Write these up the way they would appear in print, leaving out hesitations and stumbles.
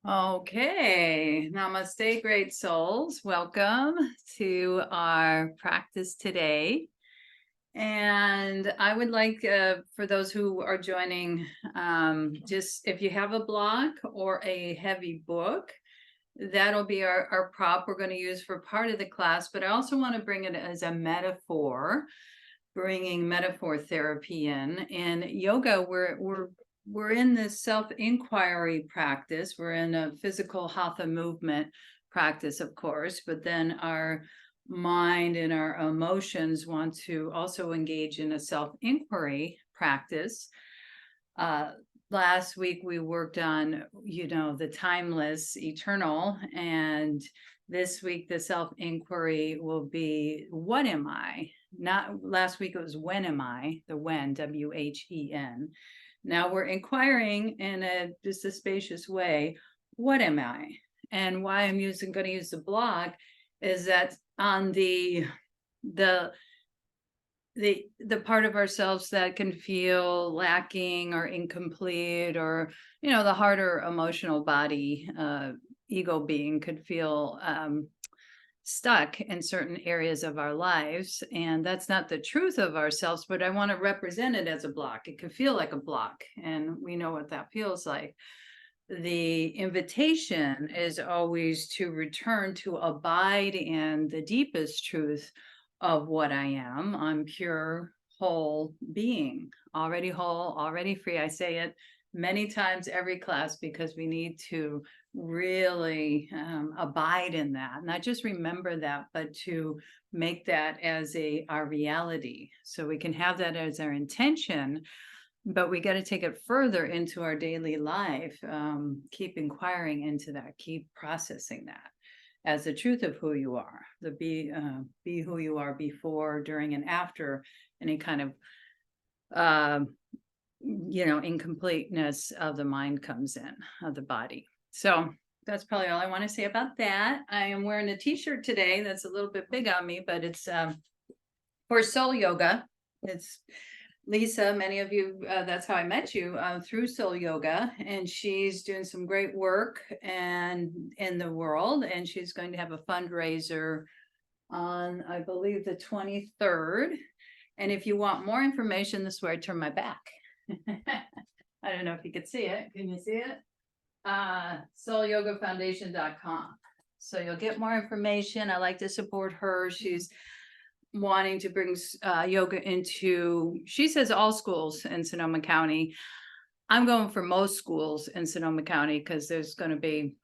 Okay, namaste, great souls. Welcome to our practice today. And I would like, for those who are joining, just if you have a block or a heavy book, that'll be our prop we're going to use for part of the class. But I also want to bring it as a metaphor, bringing metaphor therapy in. In yoga, we're in this self-inquiry practice. We're in a physical hatha movement practice, of course, but then our mind and our emotions want to also engage in a self-inquiry practice. Last week we worked on, the timeless, eternal, and this week the self-inquiry will be, what am I? Not last week, it was when am I, the when, W-H-E-N. Now we're inquiring in just a spacious way, what am I? And why I'm going to use the blog is that on the part of ourselves that can feel lacking or incomplete, or the harder emotional body, ego being could feel stuck in certain areas of our lives, and that's not the truth of ourselves, but I want to represent it as a block. It can feel like a block, and we know what that feels like. The invitation is always to return to abide in the deepest truth of what I am. I'm pure, whole being, already whole, already free. I say it many times every class because we need to really abide in that, not just remember that, but to make that as our reality, so we can have that as our intention. But we got to take it further into our daily life. Keep inquiring into that, keep processing that as the truth of who you are, the be who you are before, during, and after any kind of incompleteness of the mind comes in, of the body. So that's probably all I want to say about that. I am wearing a t-shirt today that's a little bit big on me, but it's for soul yoga. It's Lisa, many of you, that's how I met you, through soul yoga, and she's doing some great work and in the world, and she's going to have a fundraiser on, I believe, the 23rd. And if you want more information, this is where I turn my back. I don't know if you can see it. Can you see it? soulyogafoundation.com. So you'll get more information. I like to support her. She's wanting to bring yoga into, she says, all schools in Sonoma County. I'm going for most schools in Sonoma County because there's going to be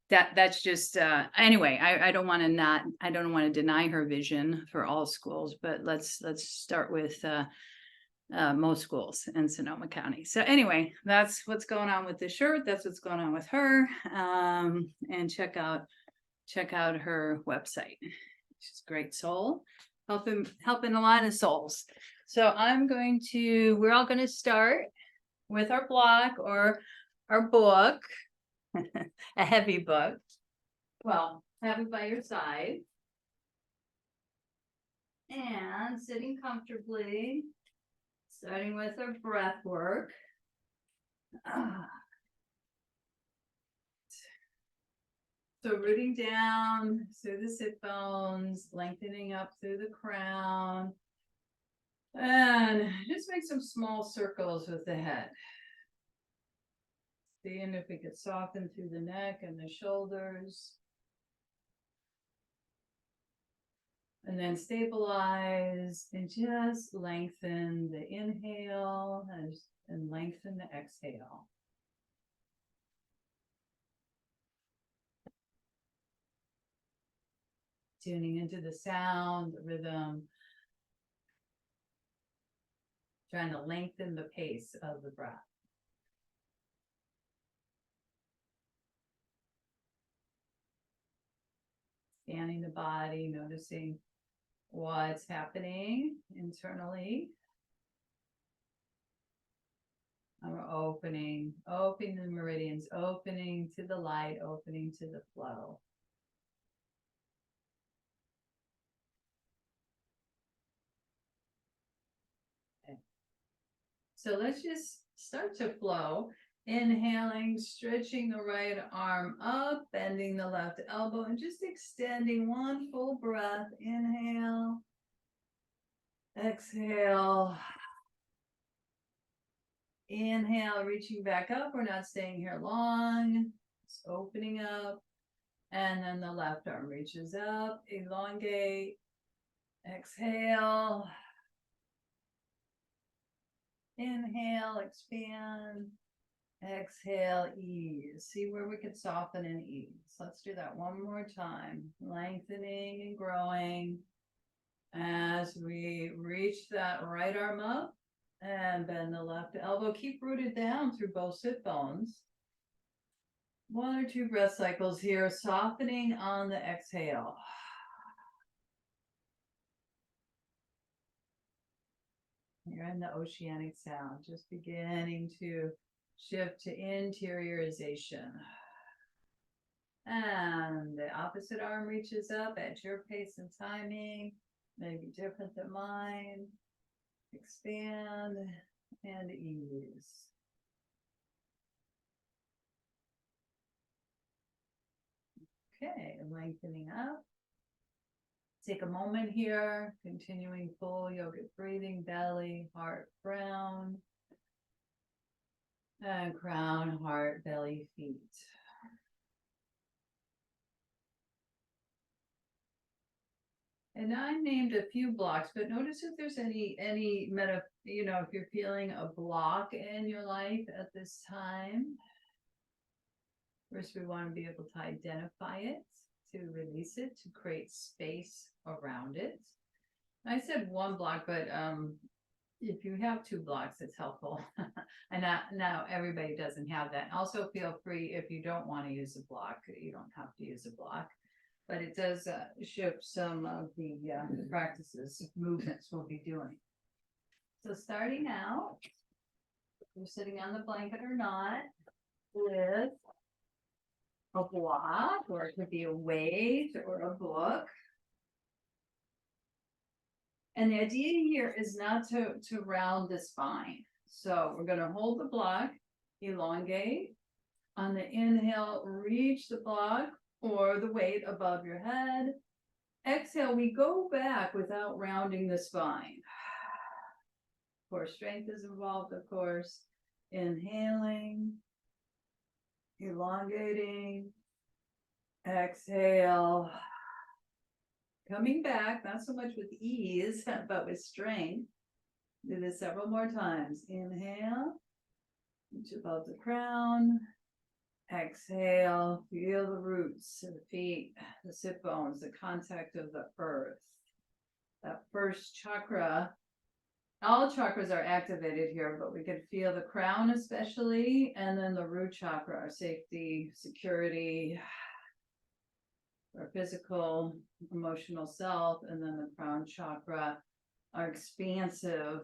that's just anyway. I don't want to deny her vision for all schools, but let's start with most schools in Sonoma County. So anyway, that's what's going on with the shirt. That's what's going on with her. And check out her website. She's a great soul, helping a lot of souls. So we're all going to start with our block or our book, a heavy book. Well, have it by your side and sitting comfortably, starting with our breath work. So rooting down through the sit bones, lengthening up through the crown, and just make some small circles with the head. Seeing if we could soften through the neck and the shoulders. And then stabilize and just lengthen the inhale and lengthen the exhale. Tuning into the sound, the rhythm, trying to lengthen the pace of the breath. Scanning the body, noticing what's happening internally. And we're opening the meridians, opening to the light, opening to the flow. Okay. So let's just start to flow. Inhaling, stretching the right arm up, bending the left elbow, and just extending one full breath. Inhale, exhale. Inhale, reaching back up. We're not staying here long. Just opening up. And then the left arm reaches up, elongate. Exhale. Inhale, expand. Exhale, ease. See where we can soften and ease. Let's do that one more time. Lengthening and growing as we reach that right arm up and bend the left elbow. Keep rooted down through both sit bones. 1 or 2 breath cycles here, softening on the exhale. You're in the oceanic sound, just beginning to shift to interiorization. And the opposite arm reaches up at your pace and timing, maybe different than mine. Expand and ease. Okay, lengthening up. Take a moment here, continuing full yogic breathing, belly, heart, crown, and crown, heart, belly, feet. And I named a few blocks, but notice if there's any if you're feeling a block in your life at this time. First, we want to be able to identify it, to release it, to create space around it. I said 1 block, but if you have 2 blocks, it's helpful. And now everybody doesn't have that. Also, feel free if you don't want to use a block, you don't have to use a block. But it does shift some of the practices, movements we'll be doing. So starting out, you're sitting on the blanket or not, with a block, or it could be a weight or a book. And the idea here is not to round the spine. So we're going to hold the block, elongate. On the inhale, reach the block or the weight above your head. Exhale, we go back without rounding the spine. Core strength is involved, of course. Inhaling, elongating, exhale. Coming back, not so much with ease, but with strength. Do this several more times. Inhale, reach above the crown. Exhale, feel the roots of the feet, the sit bones, the contact of the earth. That first chakra, all chakras are activated here, but we can feel the crown especially, and then the root chakra, our safety, security, our physical, emotional self, and then the crown chakra, our expansive,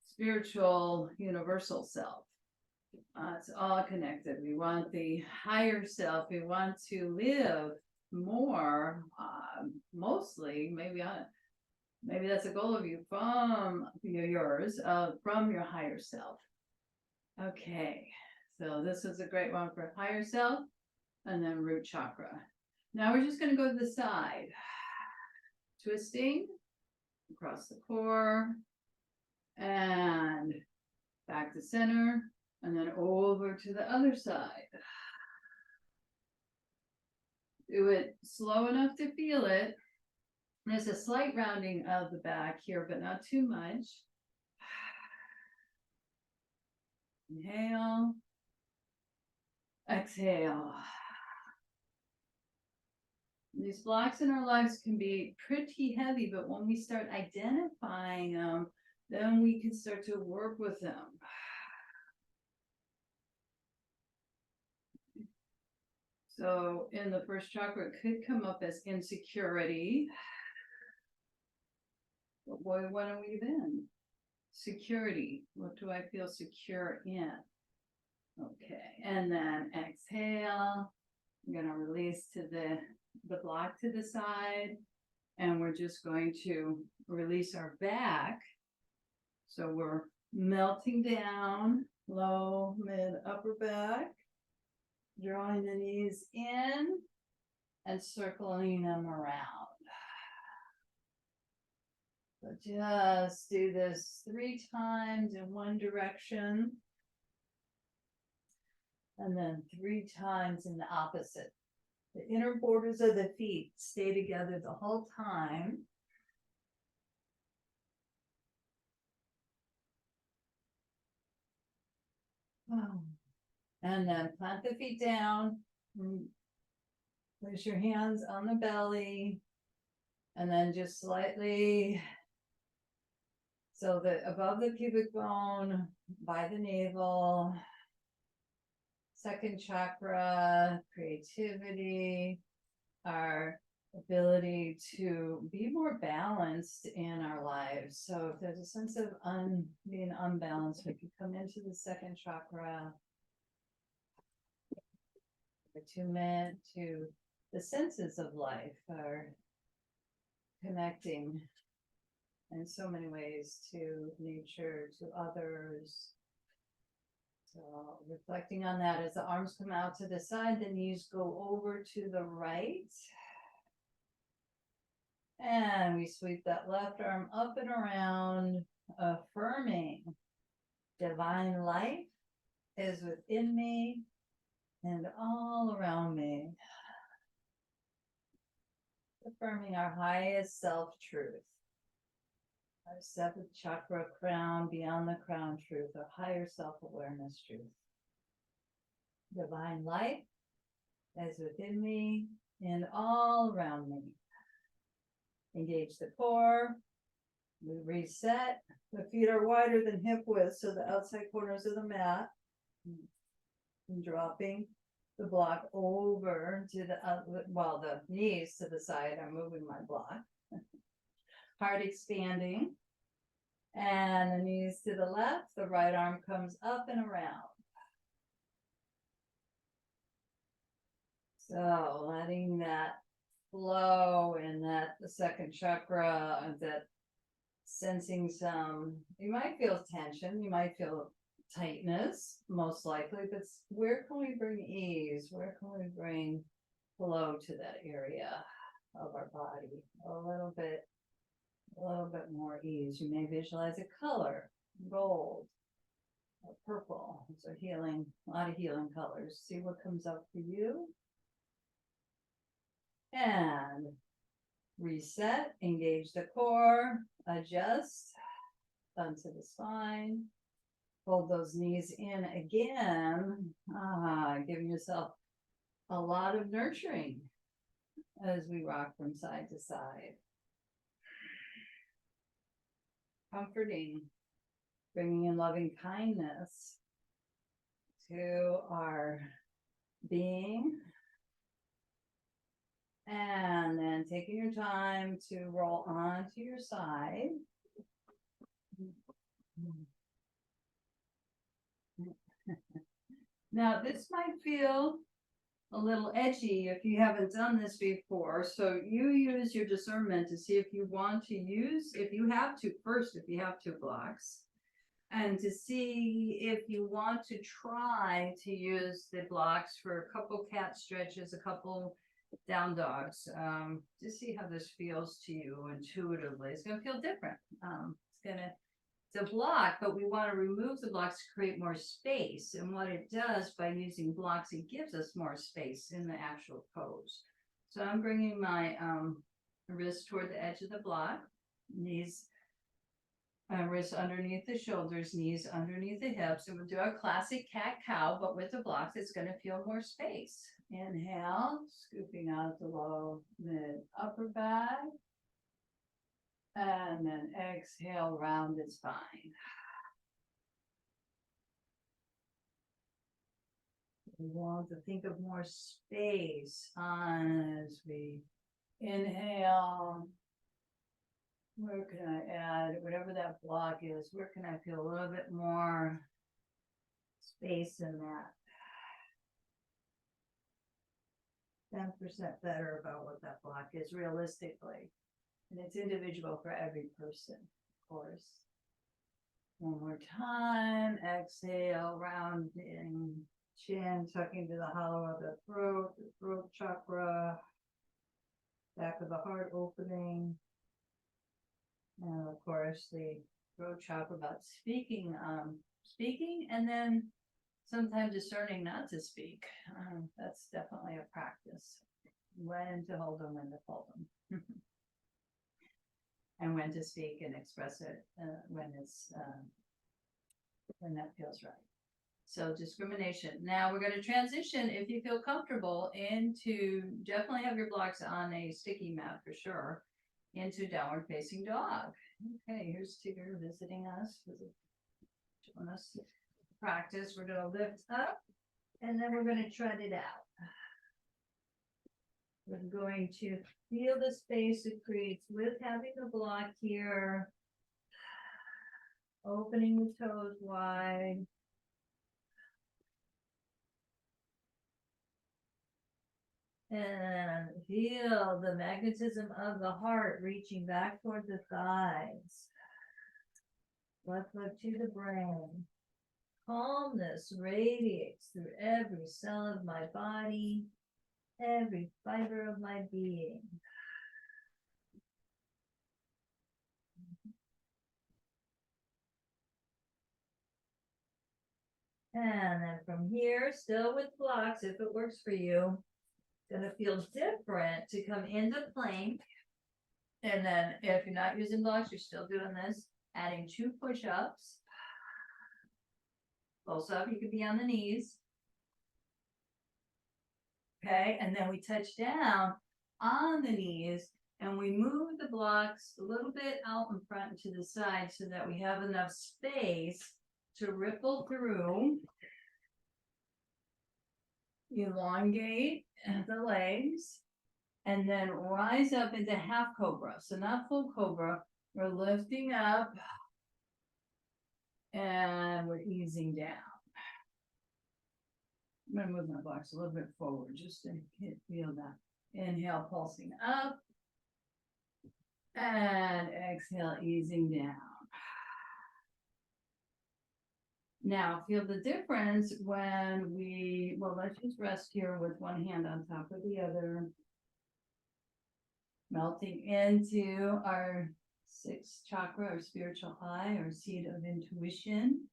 spiritual, universal self. It's all connected. We want the higher self. We want to live more, mostly, maybe that's a goal of you, from your higher self. Okay, so this is a great one for higher self, and then root chakra. Now we're just going to go to the side, twisting across the core, and back to center, and then over to the other side. Do it slow enough to feel it. There's a slight rounding of the back here, but not too much. Inhale, exhale. These blocks in our lives can be pretty heavy, but when we start identifying them, then we can start to work with them. So in the first chakra, it could come up as insecurity. But boy, what are we then? Security. What do I feel secure in? Okay, and then exhale. I'm going to release to the block to the side, and we're just going to release our back. So we're melting down, low, mid, upper back, drawing the knees in and circling them around. So just do this 3 times in one direction, and then 3 times in the opposite. The inner borders of the feet stay together the whole time. And then plant the feet down. Place your hands on the belly. And then just slightly, so that above the pubic bone, by the navel, second chakra, creativity, our ability to be more balanced in our lives. So if there's a sense of being unbalanced, we can come into the second chakra, attunement to the senses of life, are connecting in so many ways to nature, to others. So reflecting on that as the arms come out to the side, the knees go over to the right. And we sweep that left arm up and around, affirming divine life is within me and all around me. Affirming our highest self-truth, our 7th chakra crown, beyond the crown truth, our higher self-awareness truth. Divine life is within me and all around me. Engage the core. We reset. The feet are wider than hip width, so the outside corners of the mat. And dropping the block over to the knees to the side. I'm moving my block. Heart expanding. And the knees to the left. The right arm comes up and around. So letting that flow in that the second chakra, that sensing some, you might feel tension, you might feel tightness, most likely, but where can we bring ease? Where can we bring flow to that area of our body? A little bit more ease. You may visualize a color, gold or purple. So healing, a lot of healing colors. See what comes up for you. And reset, engage the core, adjust, onto the spine. Hold those knees in again. Giving yourself a lot of nurturing as we rock from side to side. Comforting, bringing in loving kindness to our being. And then taking your time to roll onto your side. Now, this might feel a little edgy if you haven't done this before. So you use your discernment to see if you want to use, if you have 2 blocks, and to see if you want to try to use the blocks for a couple cat stretches, a couple down dogs, to see how this feels to you intuitively. It's going to feel different. It's a block, but we want to remove the blocks to create more space. And what it does by using blocks, it gives us more space in the actual pose. So I'm bringing my wrist toward the edge of the block, knees, wrists underneath the shoulders, knees underneath the hips. And we'll do our classic cat-cow, but with the blocks, it's going to feel more space. Inhale, scooping out the low, mid, upper back. And then exhale, rounded spine. We want to think of more space as we inhale. Where can I add, whatever that block is, where can I feel a little bit more space in that? 10% better about what that block is realistically. And it's individual for every person, of course. One more time. Exhale, rounding chin, tucking to the hollow of the throat chakra, back of the heart opening. And of course, the throat chakra about speaking, and then sometimes discerning not to speak. That's definitely a practice. When to hold them, when to fold them. And when to speak and express it when that feels right. So discrimination. Now we're going to transition, if you feel comfortable, into definitely have your blocks on a sticky mat for sure, into downward facing dog. Okay, here's Tigger visiting us, showing us practice. We're going to lift up and then we're going to tread it out. We're going to feel the space it creates with having the block here. Opening the toes wide. And feel the magnetism of the heart reaching back toward the thighs. Blood flow to the brain. Calmness radiates through every cell of my body, every fiber of my being. And then from here, still with blocks, if it works for you, it's going to feel different to come into plank. And then if you're not using blocks, you're still doing this, adding 2 push-ups. Close up, you could be on the knees. Okay, and then we touch down on the knees and we move the blocks a little bit out in front and to the side so that we have enough space to ripple through. Elongate the legs and then rise up into half cobra. So not full cobra, we're lifting up and we're easing down. I'm going to move my blocks a little bit forward just to feel that. Inhale, pulsing up. And exhale, easing down. Now, feel the difference when let's just rest here with one hand on top of the other. Melting into our 6th chakra, our spiritual eye, our seat of intuition.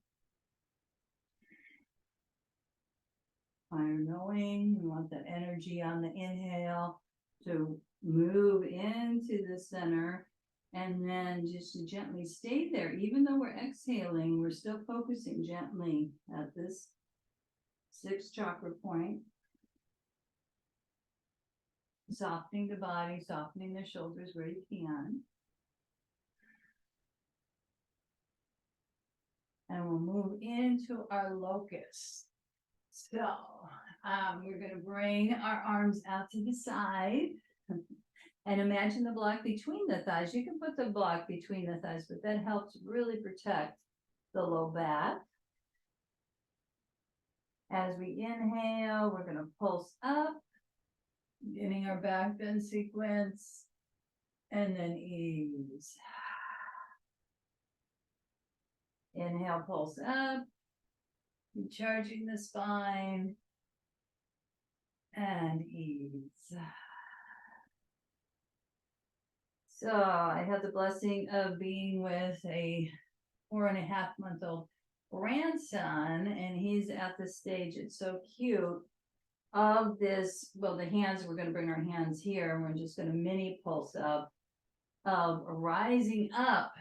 Higher knowing, we want that energy on the inhale to move into the center and then just to gently stay there. Even though we're exhaling, we're still focusing gently at this 6th chakra point. Softening the body, softening the shoulders where you can. And we'll move into our locust. So we're going to bring our arms out to the side and imagine the block between the thighs. You can put the block between the thighs, but that helps really protect the low back. As we inhale, we're going to pulse up, getting our back bend sequence, and then ease. Inhale, pulse up. Recharging the spine and ease. So I had the blessing of being with a 4.5-month-old grandson, and he's at the stage, it's so cute, of this, the hands, we're going to bring our hands here, and we're just going to mini pulse up, of rising up.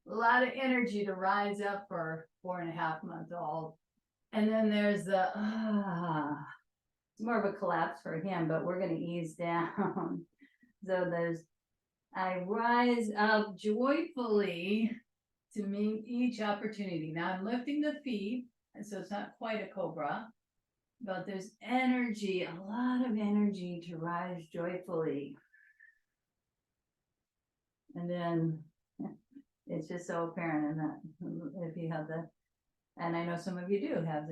A lot of energy to rise up for 4.5-month-old. And then there's the, it's more of a collapse for him, but we're going to ease down. So I rise up joyfully to meet each opportunity. Now I'm lifting the feet, and so it's not quite a cobra, but there's energy, a lot of energy to rise joyfully. And then it's just so apparent in that if you have and I know some of you do have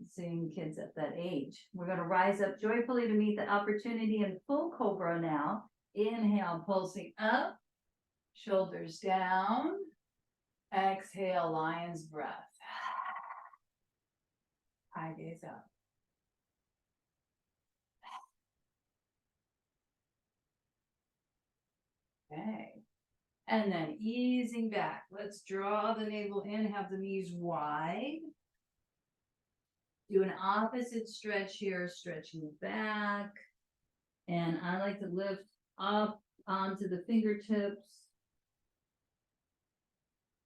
seeing kids at that age. We're going to rise up joyfully to meet the opportunity in full cobra now. Inhale, pulsing up, shoulders down. Exhale, lion's breath. Eye gaze up. Okay. And then easing back. Let's draw the navel in, have the knees wide. Do an opposite stretch here, stretching back. And I like to lift up onto the fingertips.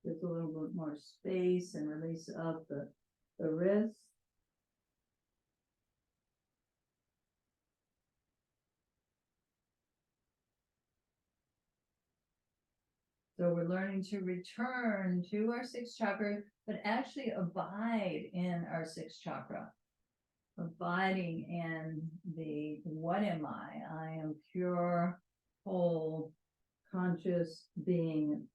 Just a little bit more space and release up the wrist. So we're learning to return to our sixth chakra, but actually abide in our sixth chakra. Abiding in the what am I? I am pure, whole, conscious being.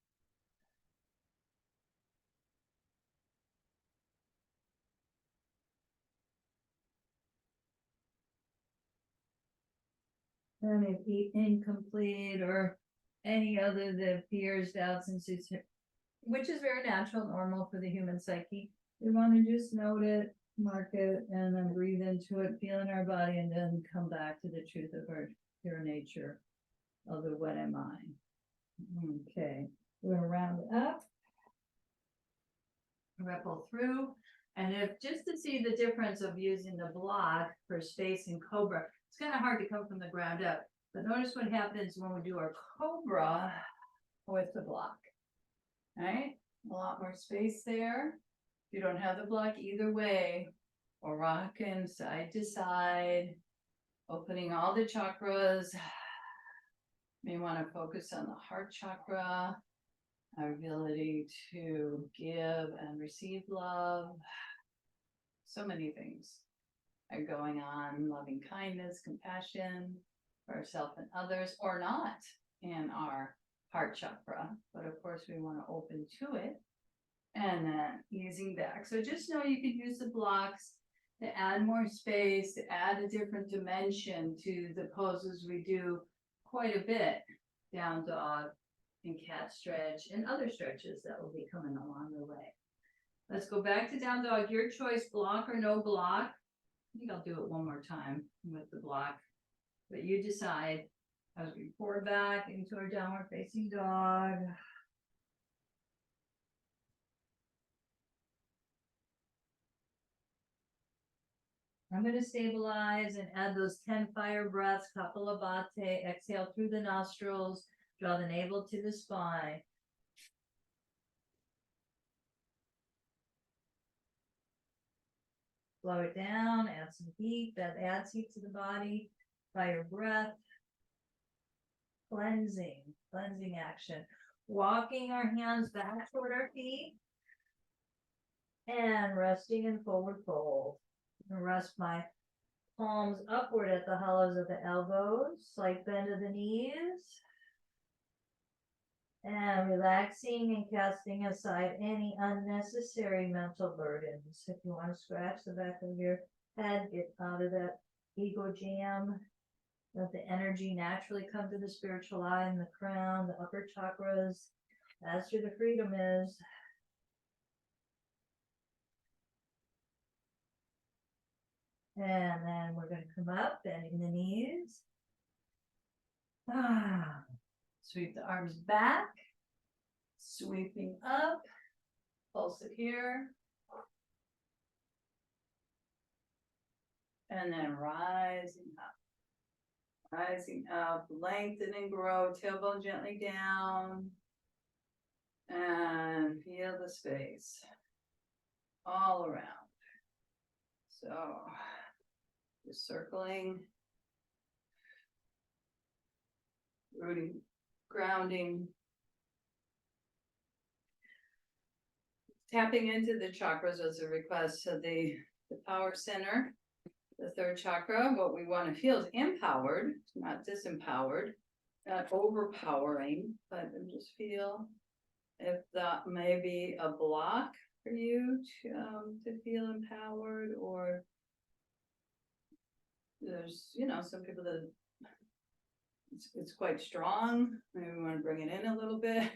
And if incomplete or any other that fears, doubts, and which is very natural, normal for the human psyche. We want to just note it, mark it, and then breathe into it, feel in our body, and then come back to the truth of our pure nature of the what am I. Okay, we're going to round it up, ripple through, and if just to see the difference of using the block for space in cobra, it's kind of hard to come from the ground up, but notice what happens when we do our cobra with the block. All right, a lot more space there. If you don't have the block either way, or rocking side to side, opening all the chakras. You may want to focus on the heart chakra, our ability to give and receive love. So many things are going on, loving kindness, compassion for ourselves and others, or not in our heart chakra, but of course we want to open to it, and then easing back. So just know you could use the blocks to add more space, to add a different dimension to the poses we do quite a bit. Down dog and cat stretch and other stretches that will be coming along the way. Let's go back to down dog. Your choice, block or no block. I think I'll do it one more time with the block, but you decide. As we pour back into our downward facing dog. I'm going to stabilize and add those 10 fire breaths, Kapalabhati. Exhale through the nostrils, draw the navel to the spine. Slow it down, add some heat, that adds heat to the body. Fire breath. Cleansing action. Walking our hands back toward our feet. And resting in forward fold. And rest my palms upward at the hollows of the elbows, slight bend of the knees. And relaxing and casting aside any unnecessary mental burdens. If you want to scratch the back of your head, get out of that ego jam. Let the energy naturally come to the spiritual eye and the crown, the upper chakras. That's where the freedom is. And then we're going to come up, bending the knees. Sweep the arms back. Sweeping up. Pulse it here. And then rising up. Rising up, lengthen and grow, tailbone gently down. And feel the space all around. So, just circling, rooting, grounding, tapping into the chakras as a request. So the power center, the third chakra, what we want to feel is empowered, not disempowered, not overpowering, but just feel if that may be a block for you to feel empowered, or there's, some people that it's quite strong. Maybe we want to bring it in a little bit.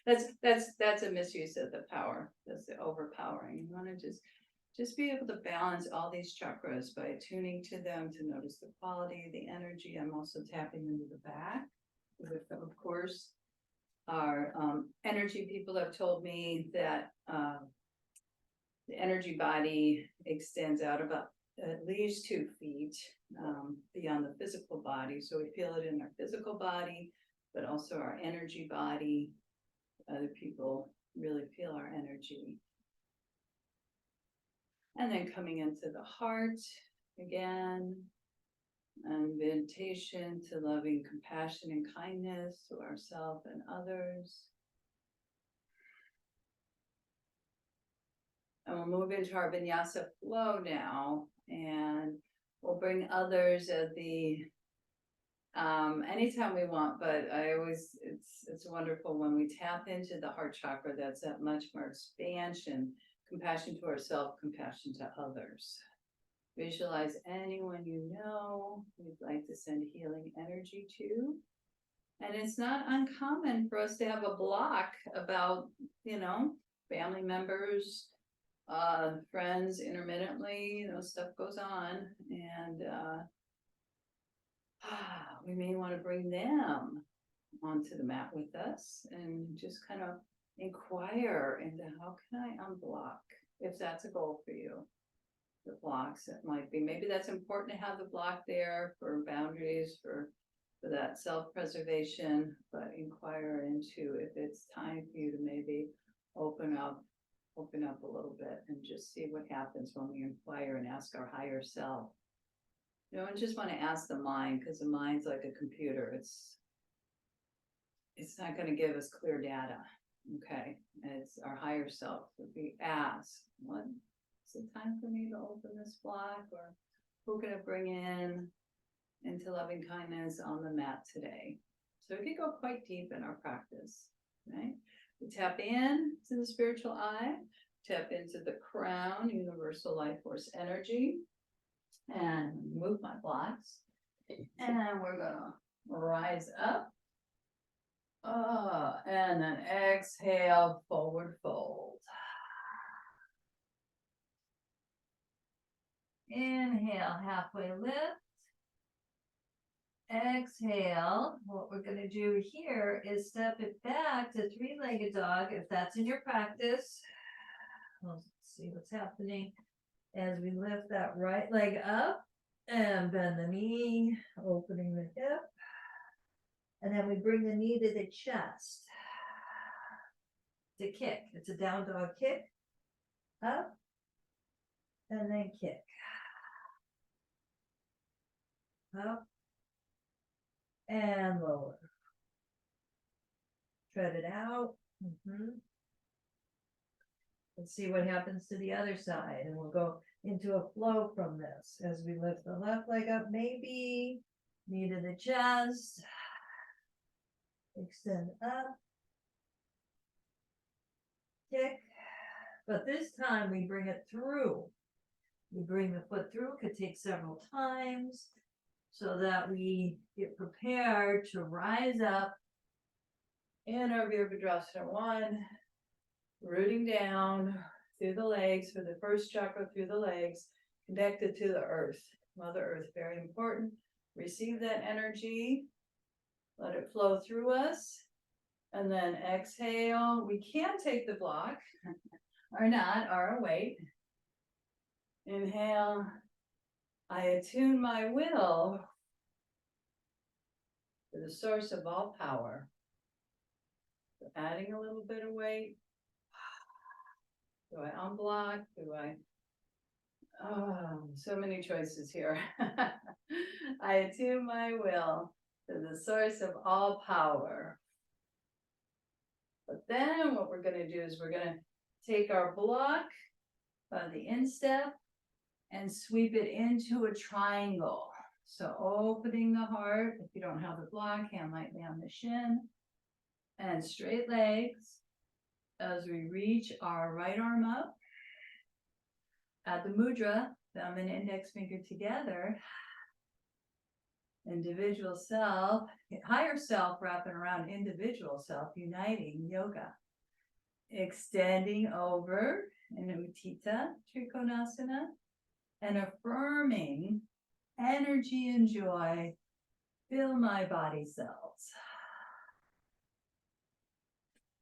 That's a misuse of the power. That's the overpowering. You want to just be able to balance all these chakras by tuning to them, to notice the quality, the energy. I'm also tapping into the back. Of course, our energy people have told me that the energy body extends out about at least 2 feet beyond the physical body. So we feel it in our physical body, but also our energy body. Other people really feel our energy. And then coming into the heart again, and invitation to loving compassion and kindness to ourselves and others. And we'll move into our vinyasa flow now, and we'll bring others at the anytime we want, but it's wonderful when we tap into the heart chakra. That's that much more expansion, compassion to ourselves, compassion to others. Visualize anyone you know you'd like to send healing energy to. And it's not uncommon for us to have a block about, family members, friends intermittently, stuff goes on, and we may want to bring them onto the mat with us and just kind of inquire into how can I unblock, if that's a goal for you. The blocks, it might be, maybe that's important to have the block there for boundaries, for that self-preservation, but inquire into if it's time for you to maybe open up a little bit and just see what happens when we inquire and ask our higher self. You don't just want to ask the mind, because the mind's like a computer. It's not going to give us clear data. Okay, and it's our higher self. If we ask, what is it time for me to open this block, or who can I bring into loving kindness on the mat today? So we could go quite deep in our practice, right? We tap in to the spiritual eye, tap into the crown, universal life force energy, and move my blocks. And we're gonna rise up. And then exhale, forward fold. Inhale, halfway lift. Exhale. What we're going to do here is step it back to 3-legged dog, if that's in your practice. Let's see what's happening as we lift that right leg up and bend the knee, opening the hip. And then we bring the knee to the chest to kick. It's a down dog kick. Up and then kick. Up and lower. Tread it out. Let's see what happens to the other side. And we'll go into a flow from this as we lift the left leg up, maybe knee to the chest. Extend up. Kick. But this time we bring it through. We bring the foot through. It could take several times so that we get prepared to rise up in our Virabhadrasana 1, rooting down through the legs for the first chakra, through the legs, connected to the earth. Mother Earth, very important. Receive that energy. Let it flow through us. And then exhale. We can take the block or not, or wait. Inhale. I attune my will to the source of all power. So adding a little bit of weight. Do I unblock? Do I? Oh, so many choices here. I attune my will to the source of all power. But then what we're going to do is we're going to take our block by the instep and sweep it into a triangle. So opening the heart, if you don't have the block, hand lightly on the shin, and straight legs as we reach our right arm up. At the mudra, thumb and index finger together. Individual self, higher self wrapping around individual self, uniting yoga. Extending over in Utthita Trikonasana and affirming energy and joy fill my body cells.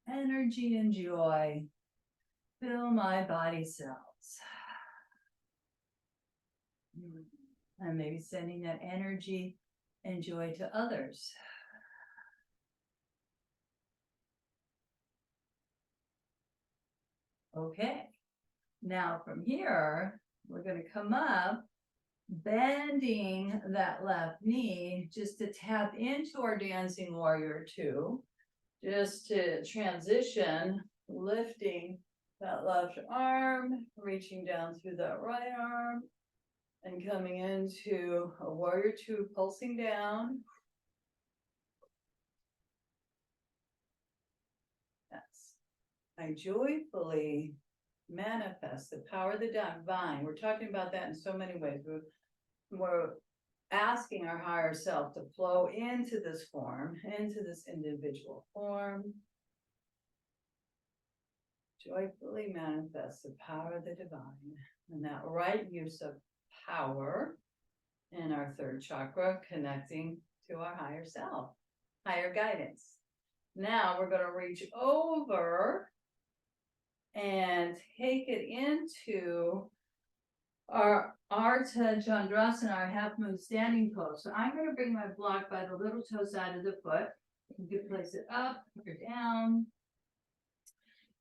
Energy and joy fill my body cells. And maybe sending that energy and joy to others. Okay, now from here, we're going to come up, bending that left knee just to tap into our dancing warrior two, just to transition, lifting that left arm, reaching down through that right arm, and coming into a warrior two, pulsing down. Yes. I joyfully manifest the power of the divine. We're talking about that in so many ways. We're asking our higher self to flow into this form, into this individual form. Joyfully manifest the power of the divine. And that right use of power in our third chakra, connecting to our higher self, higher guidance. Now we're going to reach over and take it into our Ardha Chandrasana, our half moon standing pose. So I'm going to bring my block by the little toe side of the foot. You can place it up or down.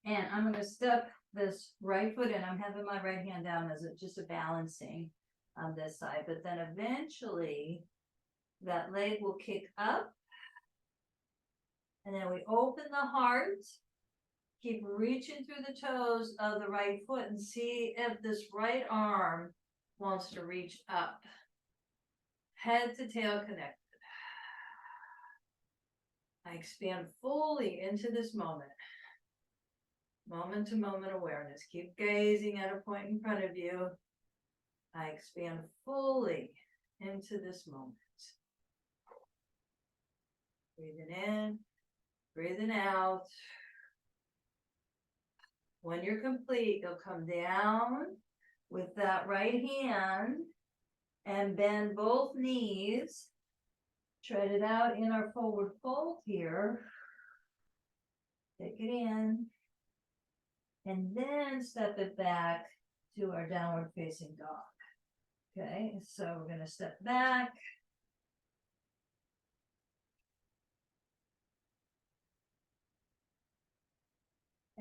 And I'm going to step this right foot in. I'm having my right hand down as just a balancing on this side. But then eventually that leg will kick up. And then we open the heart. Keep reaching through the toes of the right foot and see if this right arm wants to reach up. Head to tail connected. I expand fully into this moment. Moment to moment awareness. Keep gazing at a point in front of you. I expand fully into this moment. Breathing in, breathing out. When you're complete, you'll come down with that right hand and bend both knees. Tread it out in our forward fold here. Take it in. And then step it back to our downward facing dog. Okay, so we're going to step back.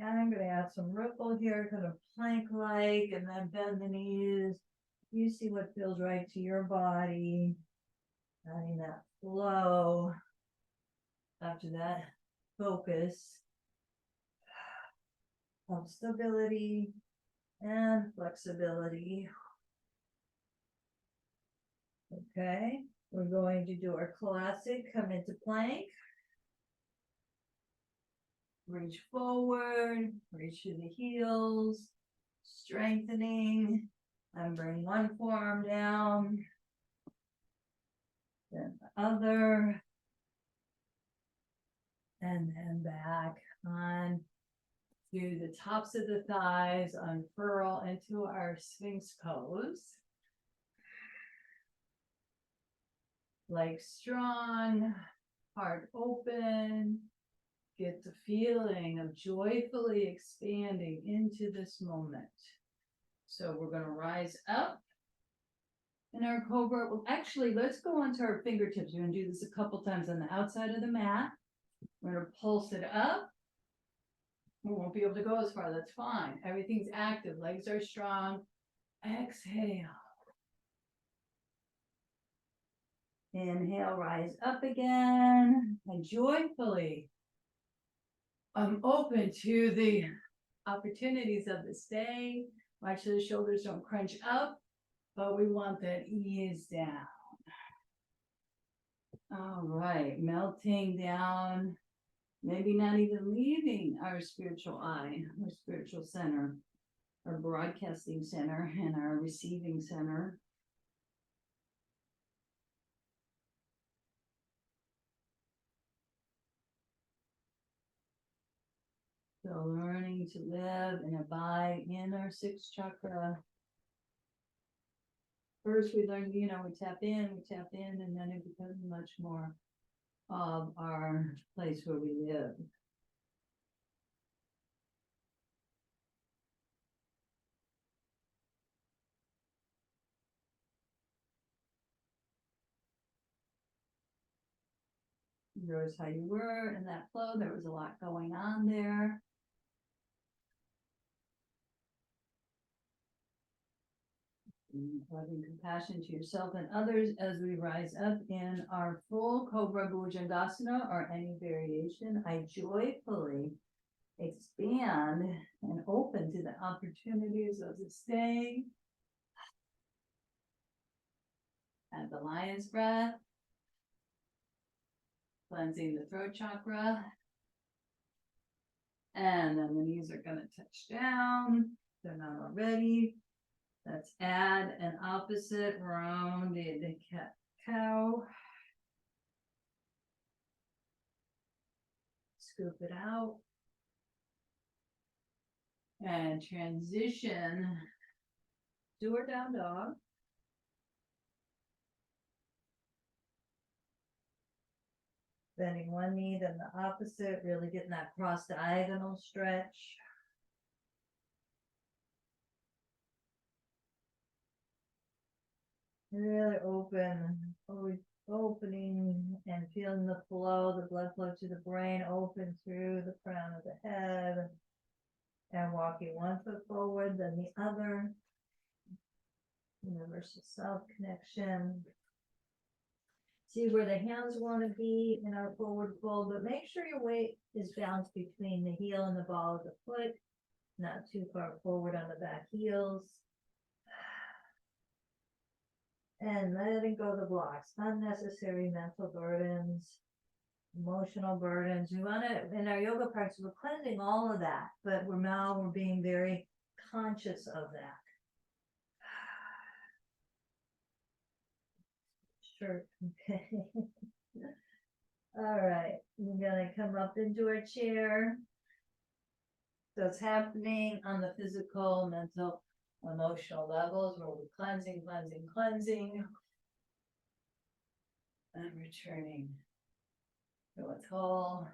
And I'm going to add some ripple here, kind of plank-like, and then bend the knees. You see what feels right to your body. Adding that flow. After that, focus of stability and flexibility. Okay, we're going to do our classic, come into plank. Reach forward, reach to the heels, strengthening, and bring one forearm down, then the other, and then back on to the tops of the thighs, unfurl into our Sphinx pose. Legs strong, heart open. Get the feeling of joyfully expanding into this moment. So we're going to rise up in our cobra. Well, actually, let's go onto our fingertips. We're going to do this a couple times on the outside of the mat. We're going to pulse it up. We won't be able to go as far. That's fine. Everything's active. Legs are strong. Exhale. Inhale, rise up again. And joyfully, I'm open to the opportunities of this day. Watch so the shoulders don't crunch up, but we want that ease down. All right, melting down, maybe not even leaving our spiritual eye, our spiritual center, our broadcasting center, and our receiving center. So learning to live and abide in our sixth chakra. First, we learn, we tap in, and then it becomes much more of our place where we live. Notice how you were in that flow. There was a lot going on there. Loving compassion to yourself and others as we rise up in our full Cobra Bhujangasana or any variation. I joyfully expand and open to the opportunities of the staying. At the lion's breath, cleansing the throat chakra. And then the knees are going to touch down. They're not already. Let's add an opposite rounded cat cow. Scoop it out. And transition to our down dog. Bending one knee, then the opposite, really getting that cross diagonal stretch. Really opening and feeling the flow, the blood flow to the brain, open through the crown of the head. And walking one foot forward, then the other. Universal self connection. See where the hands want to be in our forward fold, but make sure your weight is balanced between the heel and the ball of the foot, not too far forward on the back heels. And letting go the blocks, unnecessary mental burdens, emotional burdens. We want to, in our yoga practice, we're cleansing all of that, but we're being very conscious of that. Sure. Okay. All right. We're going to come up into our chair. So it's happening on the physical, mental, emotional levels where we're cleansing. And returning to what's whole.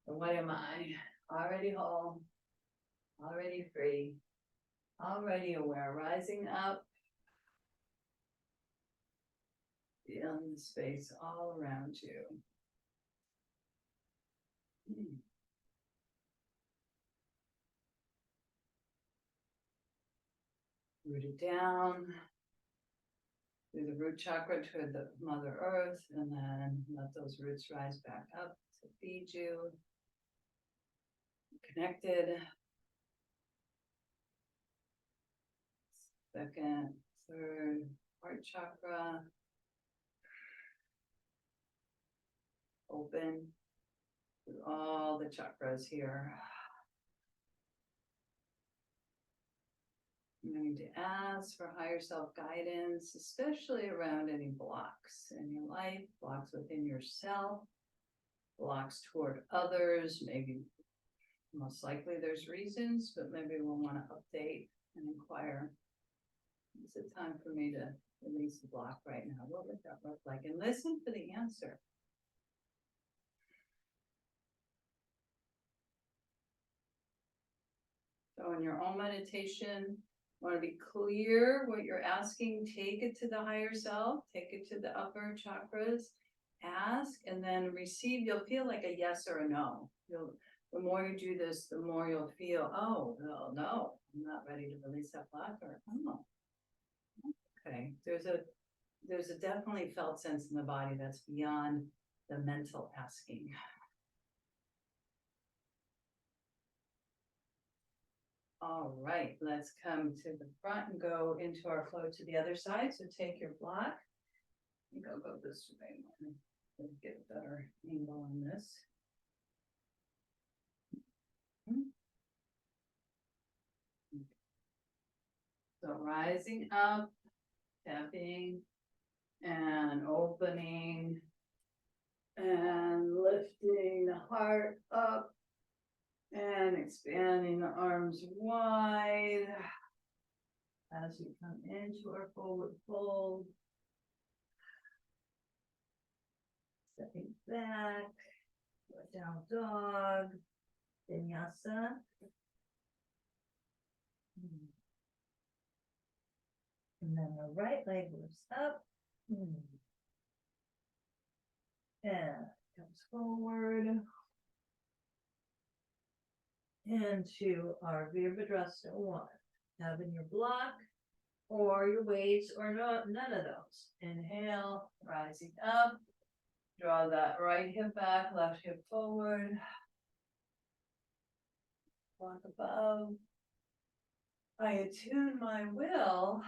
So what am I? Already whole, already free, already aware, rising up. Beyond the space all around you. Root it down through the root chakra to the Mother Earth, and then let those roots rise back up to feed you. Connected. Second, third, heart chakra. Open through all the chakras here. I'm going to ask for higher self guidance, especially around any blocks in your life, blocks within yourself, blocks toward others. Maybe most likely there's reasons, but maybe we'll want to update and inquire. Is it time for me to release the block right now? What would that look like? And listen for the answer. So in your own meditation, want to be clear what you're asking. Take it to the higher self, take it to the upper chakras, ask, and then receive. You'll feel like a yes or a no. The more you do this, the more you'll feel, oh, well, no, I'm not ready to release that block, or oh, okay. There's a definitely felt sense in the body that's beyond the mental asking. All right, let's come to the front and go into our flow to the other side. So take your block. I think I'll go this way. Let's get a better angle on this. So rising up, tapping, and opening, and lifting the heart up, And expanding the arms wide as we come into our forward fold. Stepping back, down dog, vinyasa. And then the right leg lifts up. And comes forward. Into our Virabhadrasana 1. Having your block or your weights or none of those. Inhale, rising up. Draw that right hip back, left hip forward. Walk above. I attune my will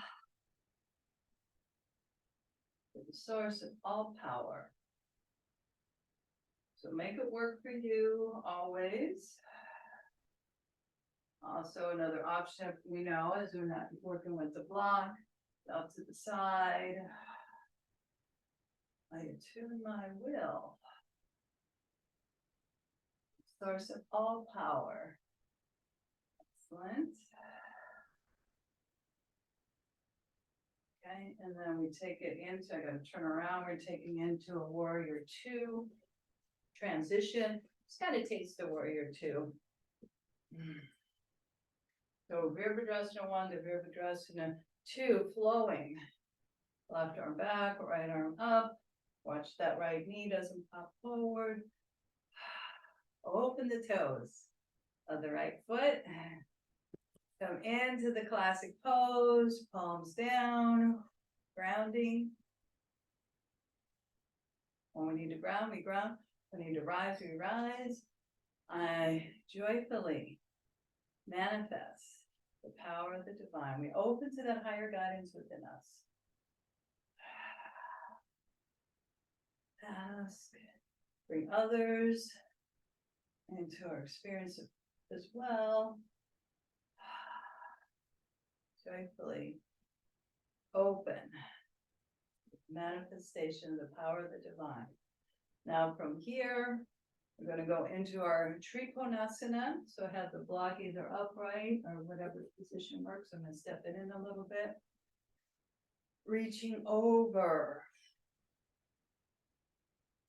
to the source of all power. So make it work for you always. Also, another option we know is we're not working with the block, out to the side. I attune my will. Source of all power. Excellent. Okay, and then we take it into, I gotta turn around, we're taking into a warrior 2 transition. Just gotta taste the warrior 2. So Virabhadrasana 1 to Virabhadrasana 2, flowing. Left arm back, right arm up. Watch that right knee doesn't pop forward. Open the toes of the right foot. Come into the classic pose, palms down, grounding. When we need to ground, we ground. When we need to rise, we rise. I joyfully manifest the power of the divine. We open to that higher guidance within us. Ask, bring others into our experience as well. Joyfully open. Manifestation of the power of the divine. Now from here, we're going to go into our Trikonasana. So have the block either upright or whatever position works. I'm going to step it in a little bit. Reaching over.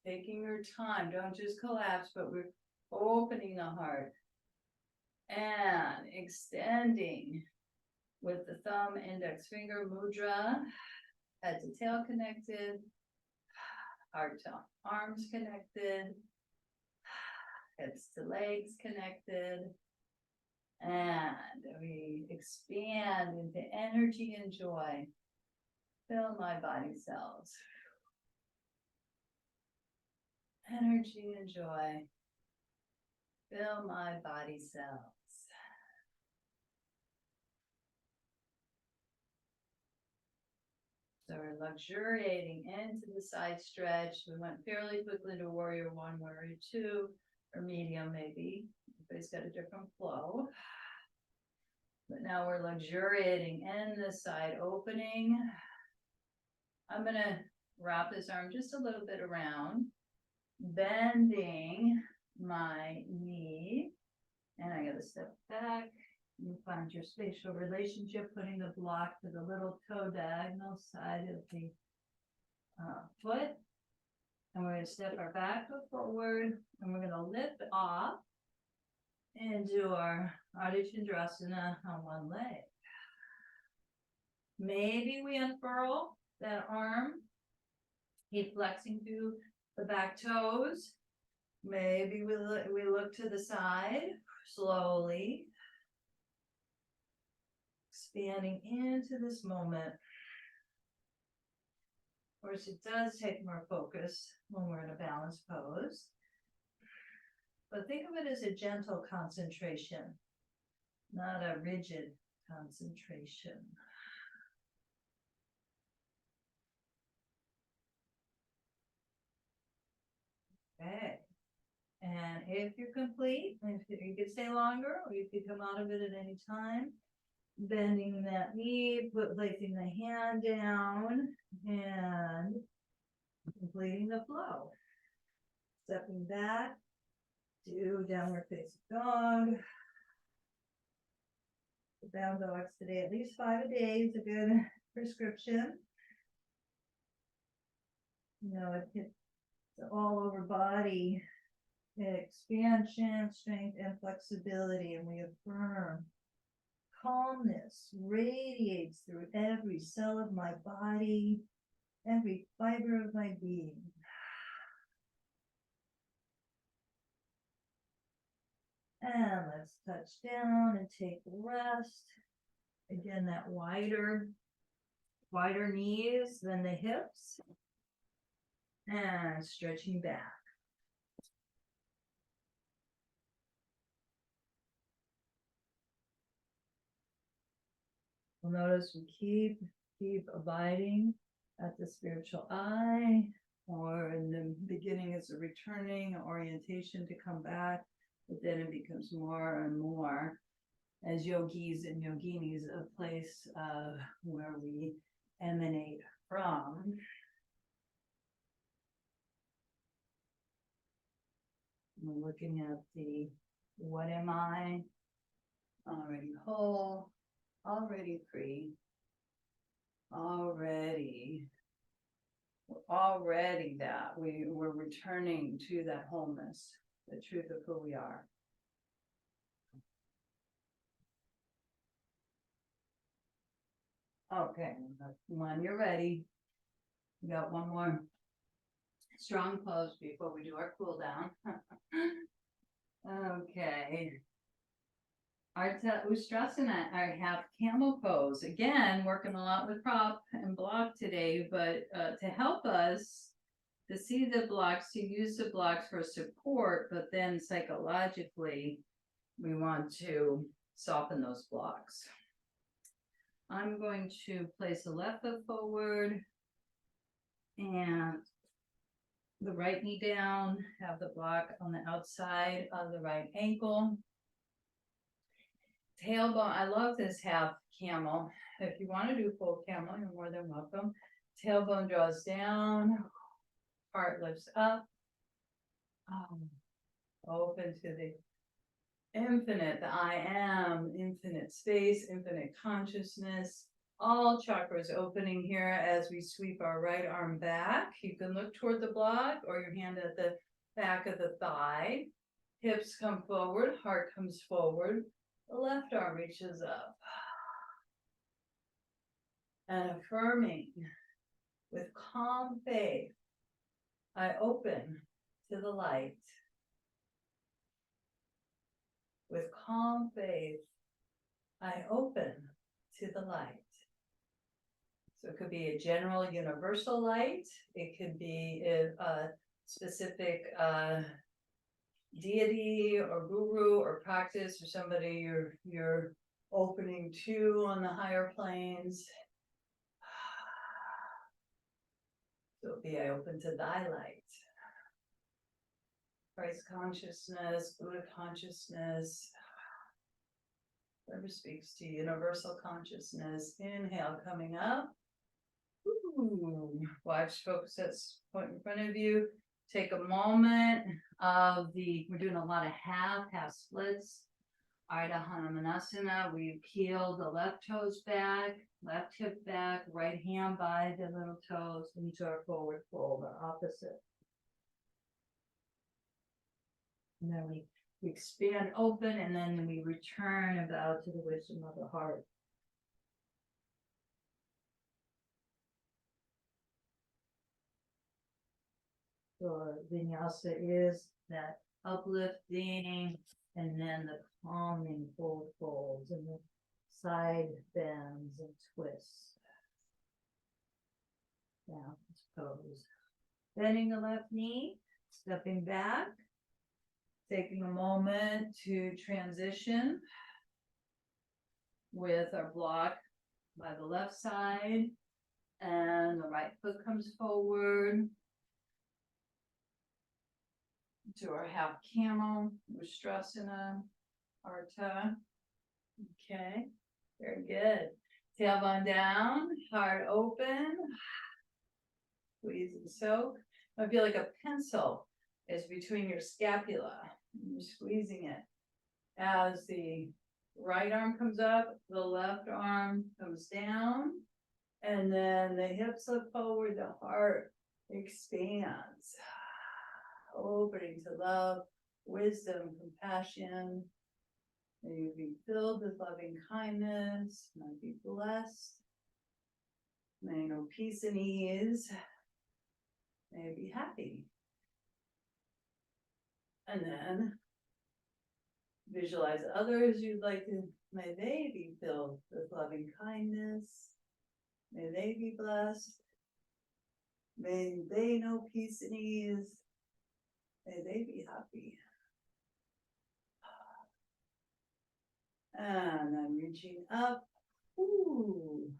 Taking your time. Don't just collapse, but we're opening the heart. And extending with the thumb, index finger, mudra. Head to tail connected. Heart to arms connected. Hips to legs connected. And we expand into energy and joy. Fill my body cells. Energy and joy. Fill my body cells. So we're luxuriating into the side stretch. We went fairly quickly to warrior 1, warrior 2, or medium maybe. Everybody's got a different flow. But now we're luxuriating in the side opening. I'm going to wrap this arm just a little bit around, bending my knee. And I got to step back. You find your spatial relationship, putting the block to the little toe diagonal side of the foot. And we're going to step our back foot forward, and we're going to lift off into our Ardha Chandrasana on one leg. Maybe we unfurl that arm, keep flexing through the back toes. Maybe we look to the side slowly. Expanding into this moment. Of course, it does take more focus when we're in a balanced pose. But think of it as a gentle concentration, not a rigid concentration. Okay. And if you're complete, if you could stay longer, or you could come out of it at any time. Bending that knee, placing the hand down, and completing the flow. Stepping back do downward facing dog. The down dogs today, at least 5 a day is a good prescription. You know, it's all over body expansion, strength, and flexibility, and we affirm calmness radiates through every cell of my body, every fiber of my being. And let's touch down and take rest. Again, that wider knees than the hips. And stretching back. You'll notice we keep abiding at the spiritual eye, or in the beginning is a returning orientation to come back, but then it becomes more and more as yogis and yoginis a place where we emanate from. We're looking at the what am I? Already whole, already free, already that we're returning to that wholeness, the truth of who we are. Okay, when you're ready, we got one more strong pose before we do our cool down. Okay. Ardha Ustrasana, I have camel pose. Again, working a lot with prop and block today, but to help us to see the blocks, to use the blocks for support, but then psychologically, we want to soften those blocks. I'm going to place the left foot forward and the right knee down, have the block on the outside of the right ankle. Tailbone, I love this half camel. If you want to do full camel, you're more than welcome. Tailbone draws down, heart lifts up. Open to the infinite, the I am, infinite space, infinite consciousness. All chakras opening here as we sweep our right arm back. You can look toward the block or your hand at the back of the thigh. Hips come forward, heart comes forward. The left arm reaches up. And affirming with calm faith, I open to the light. With calm faith, I open to the light. So it could be a general universal light. It could be a specific deity or guru or practice or somebody you're opening to on the higher planes. So be I open to thy light. Christ consciousness, Buddha consciousness, whatever speaks to universal consciousness. Inhale, coming up. Ooh. Watch, focus that point in front of you. Take a moment of we're doing a lot of half splits. Ardha Hanumanasana, we peel the left toes back, left hip back, right hand by the little toes into our forward fold, the opposite. And then we expand open, and then we return and bow to the wisdom of the heart. So vinyasa is that uplifting and then the calming forward folds and the side bends and twists. Down pose. Bending the left knee, stepping back, taking a moment to transition with our block by the left side, and the right foot comes forward to our half camel, Ustrasana, Ardha. Okay, very good. Tailbone down, heart open. Squeeze and soak. I feel like a pencil is between your scapula And you're squeezing it. As the right arm comes up, the left arm comes down. And then the hips look forward, the heart expands. Opening to love, wisdom, compassion. May you be filled with loving kindness. May you be blessed. May you know peace and ease. May you be happy. And then visualize others you'd like to, may they be filled with loving kindness. May they be blessed. May they know peace and ease. May they be happy. And then reaching up. Ooh.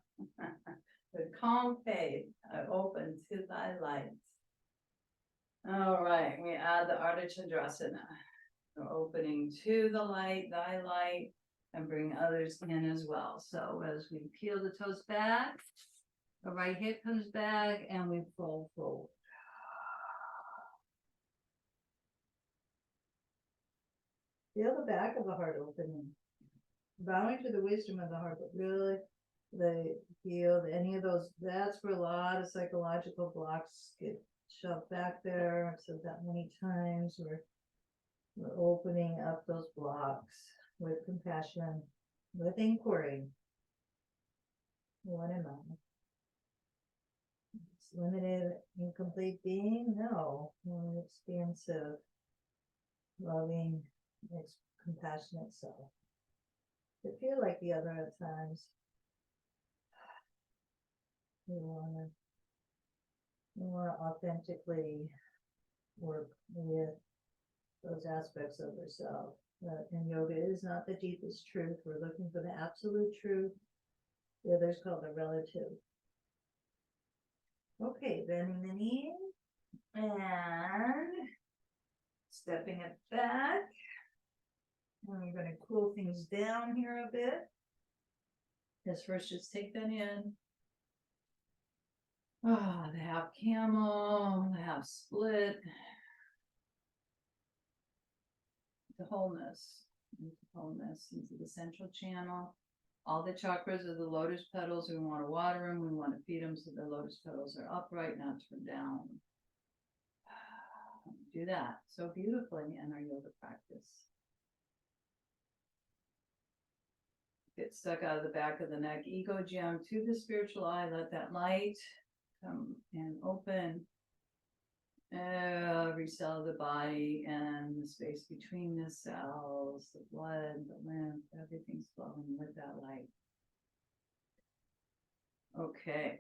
With calm faith, I open to thy light. All right, we add the Ardha Chandrasana. We're opening to the light, thy light, and bring others in as well. So as we peel the toes back, the right hip comes back, and we fold forward. Feel the back of the heart opening. Bowing to the wisdom of the heart, but really feel any of those, that's where a lot of psychological blocks get shoved back there. I've said that many times. We're opening up those blocks with compassion, with inquiry. What am I? It's limited, incomplete being? No. An expansive, loving, compassionate self. I feel like the other at times. We want to authentically work with those aspects of ourselves. And yoga is not the deepest truth. We're looking for the absolute truth. The other's called the relative. Okay, bending the knee and stepping it back. And we're going to cool things down here a bit. Let's first just take that in. Oh, the half camel, the half split. The wholeness, into the central channel. All the chakras are the lotus petals. We want to water them. We want to feed them so the lotus petals are upright, not turned down. Do that so beautifully in our yoga practice. Get stuck out of the back of the neck. Ego gem to the spiritual eye. Let that light come and open every cell of the body and the space between the cells, the blood, the lymph, everything's flowing with that light. Okay.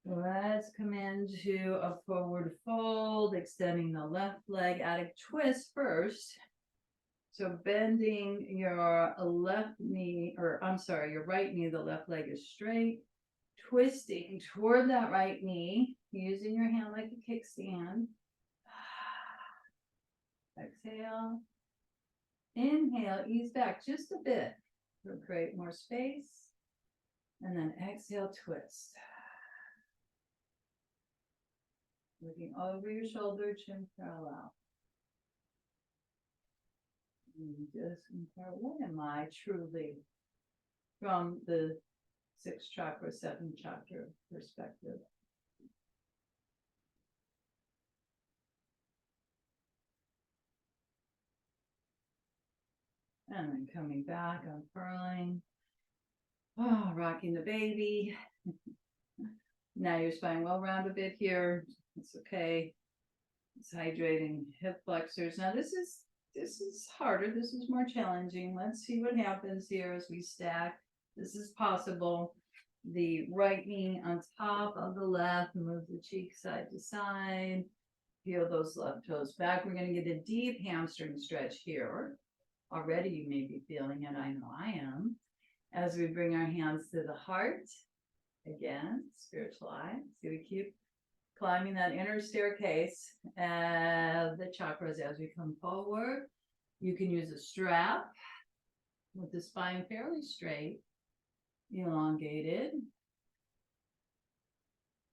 Let's come into a forward fold, extending the left leg, adding twist first. So bending your left knee, or I'm sorry, your right knee, the left leg is straight. Twisting toward that right knee, using your hand like a kickstand. Exhale. Inhale, ease back just a bit to create more space. And then exhale, twist. Looking over your shoulder, chin parallel. And just inquire, what am I truly from the 6th chakra, 7th chakra perspective? And then coming back, unfurling. Oh, rocking the baby. Now your spine well round a bit here. It's okay. It's hydrating hip flexors. Now this is harder. This is more challenging. Let's see what happens here as we stack. This is possible. The right knee on top of the left. Move the cheek side to side. Feel those left toes back. We're going to get a deep hamstring stretch here. Already you may be feeling it. I know I am. As we bring our hands to the heart. Again, spiritual eye. So we keep climbing that inner staircase of the chakras as we come forward. You can use a strap with the spine fairly straight, elongated.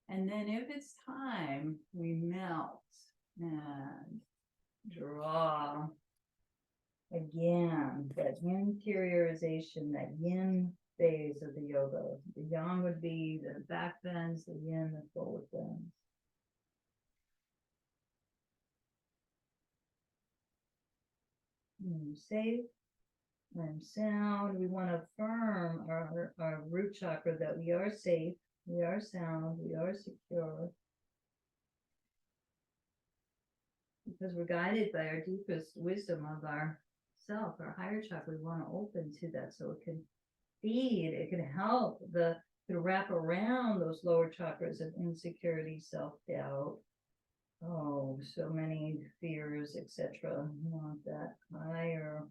And then if it's time, we melt and draw Again, that interiorization, that yin phase of the yoga. The yang would be the back bends, the yin, the forward bends. Safe, I'm sound. We want to affirm our root chakra that we are safe, we are sound, we are secure. Because we're guided by our deepest wisdom of our self, our higher chakra. We want to open to that so it can feed, it can help to wrap around those lower chakras of insecurity, self-doubt, so many fears, etc. We want that higher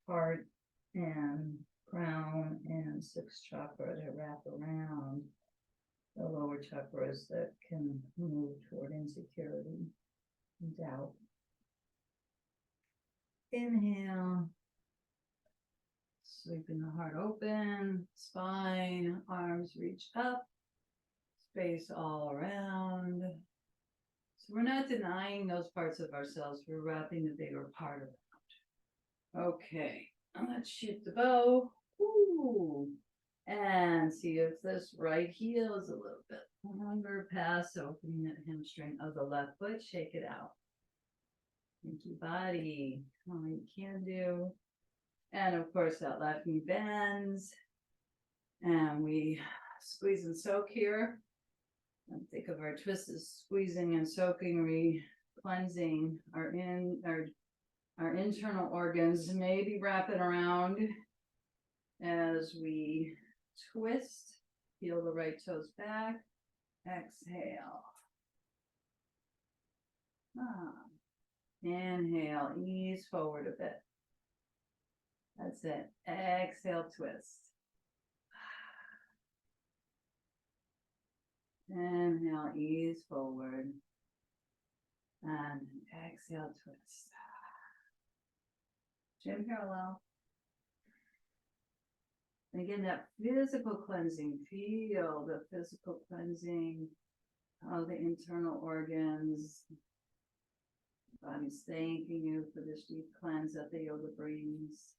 heart and crown and sixth chakra to wrap around the lower chakras that can move toward insecurity and doubt. Inhale. Sweeping the heart open, spine, arms reach up, space all around. So we're not denying those parts of ourselves, we're wrapping the bigger part around. Okay, let's shoot the bow. Ooh. And see if this right heel is a little bit longer past opening that hamstring of the left foot. Shake it out. Thank you, body. All you can do. And of course, that left knee bends. And we squeeze and soak here. And think of our twist as squeezing and soaking, cleansing our internal organs. Maybe wrap it around as we twist. Peel the right toes back. Exhale. Inhale, ease forward a bit. That's it. Exhale, twist. Inhale, ease forward. And exhale, twist. Chin parallel. And again, that physical cleansing. Feel the physical cleansing of the internal organs. Body's thanking you for this deep cleanse that the yoga brings.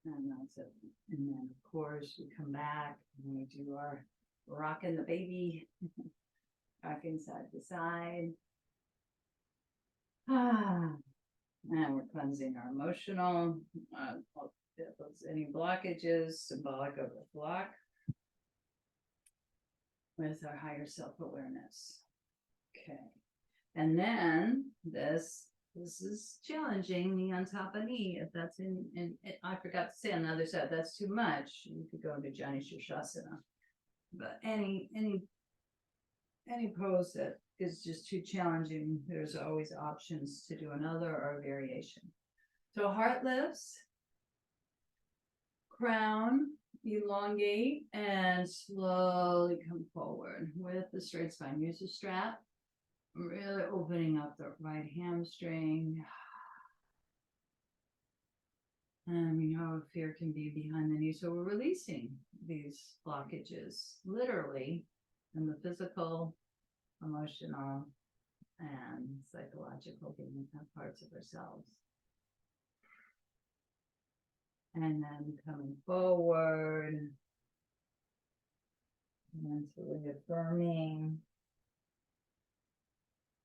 And that's it. And then, of course, we come back and we do our rocking the baby, rocking side to side. And we're cleansing our emotional, if there's any blockages, symbolic of the block, with our higher self-awareness. Okay. And then this is challenging, knee on top of knee. If that's I forgot to say on the other side, that's too much. You could go into Jani Shirshasana. But any pose that is just too challenging, there's always options to do another or a variation. So heart lifts, crown, elongate, and slowly come forward with the straight spine. Use the strap. Really opening up the right hamstring. And we know fear can be behind the knee, so we're releasing these blockages, literally, in the physical, emotional, and psychological parts of ourselves. And then coming forward, mentally affirming.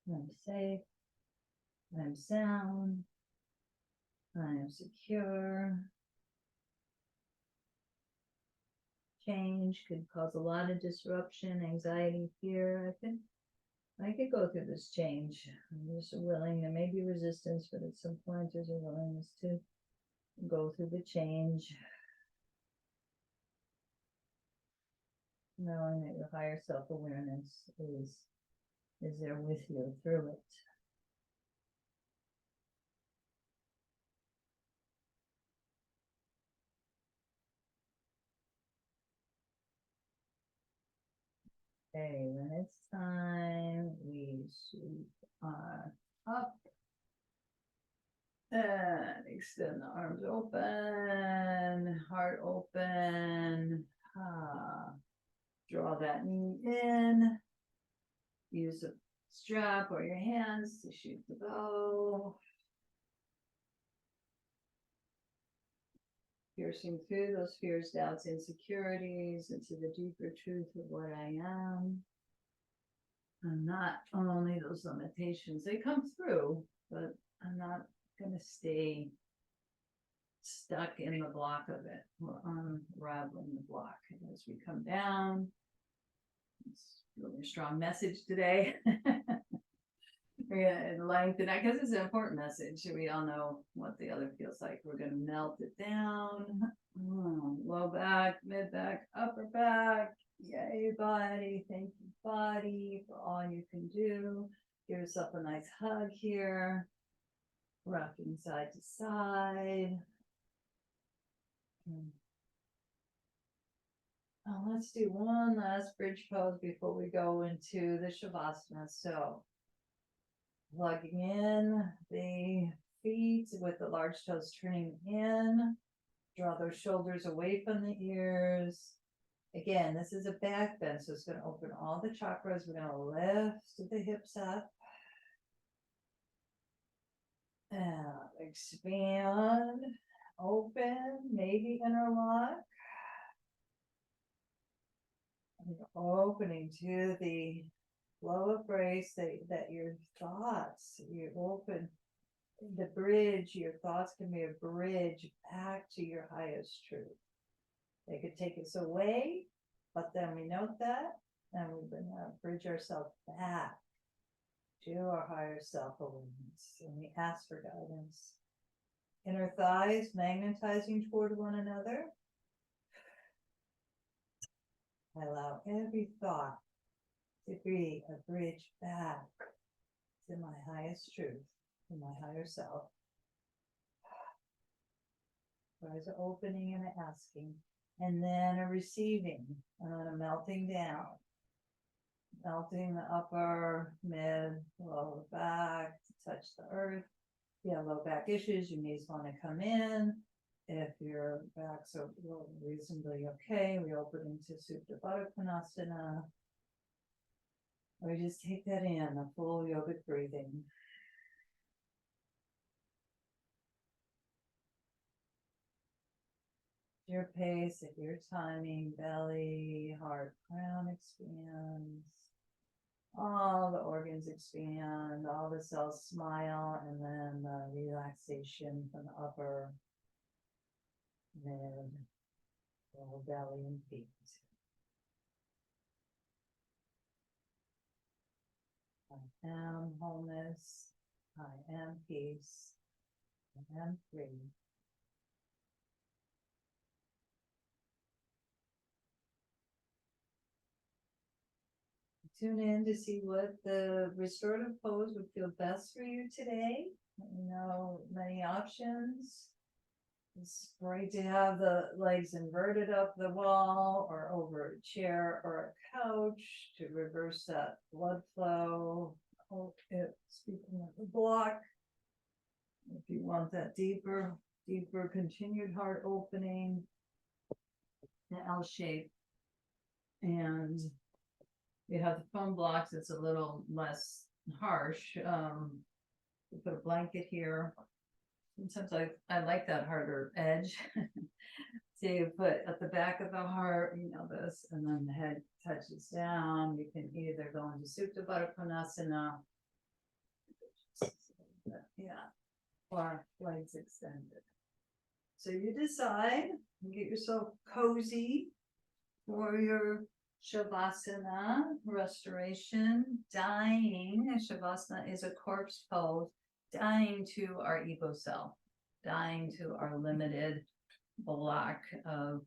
I'm safe, I'm sound, I am secure. Change could cause a lot of disruption, anxiety, fear. I could go through this change. I'm just willing. There may be resistance, but at some point there's a willingness to go through the change. Knowing that your higher self-awareness is there with you through it. Okay, when it's time, we sweep up and extend the arms open, heart open. Draw that knee in. Use the strap or your hands to shoot the bow. Piercing through those fears, doubts, insecurities into the deeper truth of what I am. And not only those limitations, they come through, but I'm not going to stay stuck in the block of it. We're unraveling the block. And as we come down, it's really a strong message today. Yeah, and lengthen that because it's an important message. We all know what the other feels like. We're going to melt it down. Low back, mid back, upper back. Yay, body. Thank you, body, for all you can do. Give yourself a nice hug here. Rocking side to side. Let's do one last bridge pose before we go into the Shavasana. So, plugging in the feet with the large toes turning in. Draw those shoulders away from the ears. Again, this is a back bend, so it's going to open all the chakras. We're going to lift the hips up. Expand, open, maybe interlock. And opening to the flow of grace that your thoughts, you open the bridge, your thoughts can be a bridge back to your highest truth. They could take us away, but then we note that, and we bridge ourselves back to our higher self-awareness, and we ask for guidance. Inner thighs magnetizing toward one another. I allow every thought to be a bridge back to my highest truth, to my higher self. Eyes are opening and asking, and then a receiving, and then a melting down. Melting the upper, mid, lower back to touch the earth. If you have low back issues, your knees want to come in. If your back's are reasonably okay, we open into Supta Baddha Konasana. We just take that in, a full yogic breathing. Your pace, at your timing, belly, heart, crown expands. All the organs expand, all the cells smile, and then the relaxation from the upper, mid, lower belly, and feet. I am wholeness. I am peace. I am free. Tune in to see what the restorative pose would feel best for you today. You know, many options. It's great to have the legs inverted up the wall or over a chair or a couch to reverse that blood flow. Speaking of the block, if you want that deeper continued heart opening, the L shape, and you have the foam blocks, it's a little less harsh. You put a blanket here. Sometimes I like that harder edge. So you put at the back of the heart, you know, this, and then the head touches down. You can either go into Supta Baddha Konasana, yeah, or legs extended. So you decide, get yourself cozy for your Shavasana, restoration, dying. Shavasana is a corpse pose, dying to our ego self, dying to our limited block of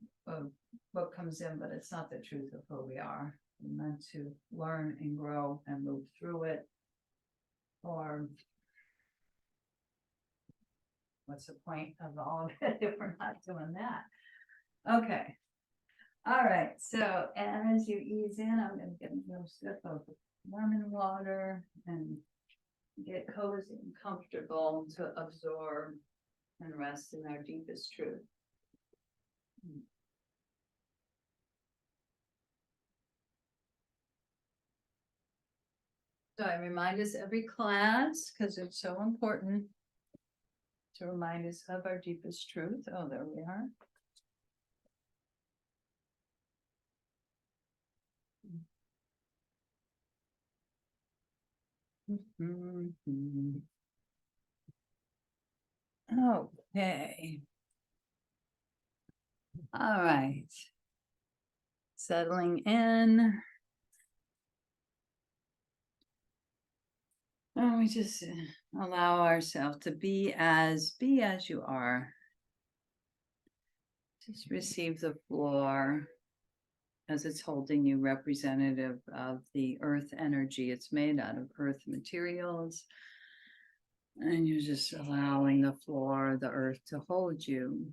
what comes in, but it's not the truth of who we are. We're meant to learn and grow and move through it. Or what's the point of all of it if we're not doing that? Okay. All right, so as you ease in, I'm going to get a little sip of lemon water and get cozy and comfortable to absorb and rest in our deepest truth. So I remind us every class, because it's so important to remind us of our deepest truth. Oh, there we are. Okay. All right. Settling in. And we just allow ourselves to be as you are. Just receive the floor as it's holding you, representative of the earth energy. It's made out of earth materials. And you're just allowing the floor, the earth to hold you.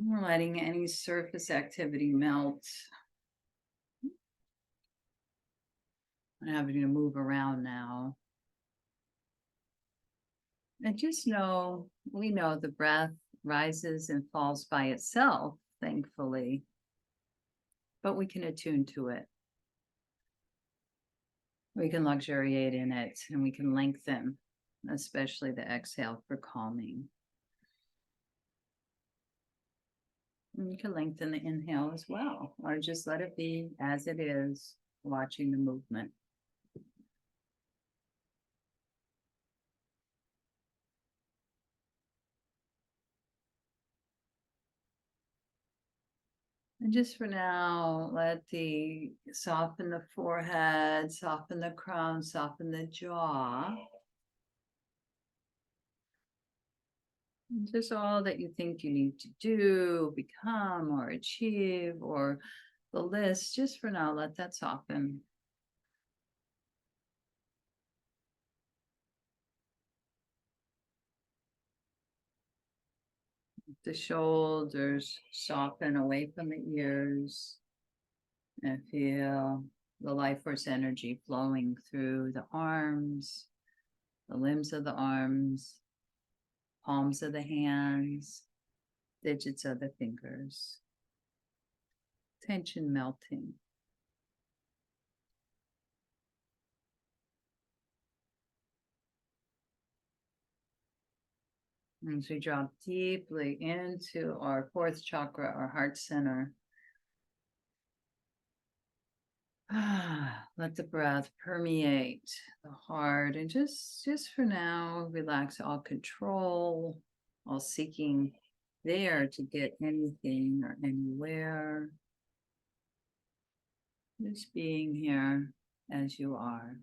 We're letting any surface activity melt. I'm having to move around now. And just know, we know the breath rises and falls by itself, thankfully, but we can attune to it. We can luxuriate in it, and we can lengthen, especially the exhale for calming. And you can lengthen the inhale as well, or just let it be as it is, watching the movement. And just for now, soften the forehead, soften the crown, soften the jaw. And just all that you think you need to do, become, or achieve, or the list, just for now, let that soften. The shoulders soften away from the ears, and feel the life force energy flowing through the arms, the limbs of the arms, palms of the hands, digits of the fingers. Tension melting. As we drop deeply into our fourth chakra, our heart center. Let the breath permeate the heart, and just for now, relax all control, all seeking there to get anything or anywhere. Just being here as you are.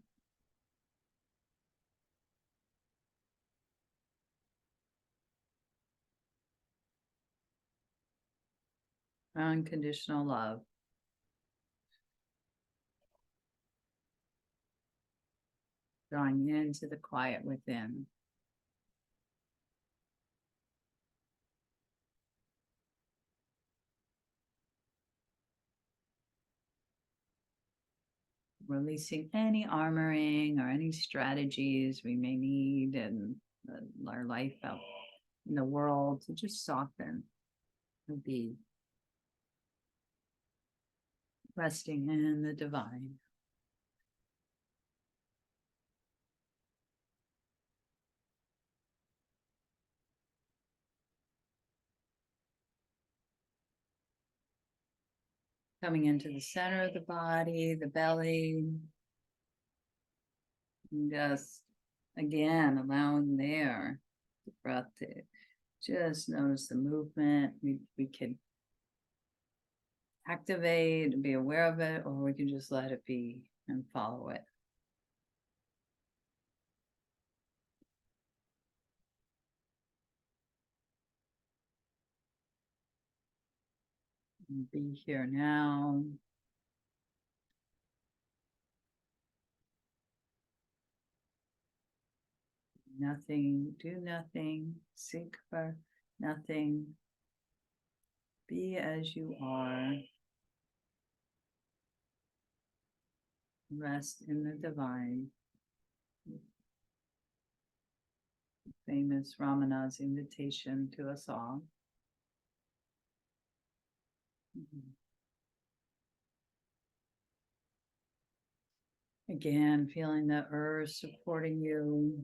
Unconditional love. Drawing into the quiet within. Releasing any armoring or any strategies we may need in our life out in the world to just soften and be resting in the divine. Coming into the center of the body, the belly. And just, again, allowing the breath to just notice the movement. We can activate and be aware of it, or we can just let it be and follow it. And be here now. Nothing, do nothing, seek for nothing. Be as you are. Rest in the divine. Famous Ramana's invitation to us all. Again, feeling the earth supporting you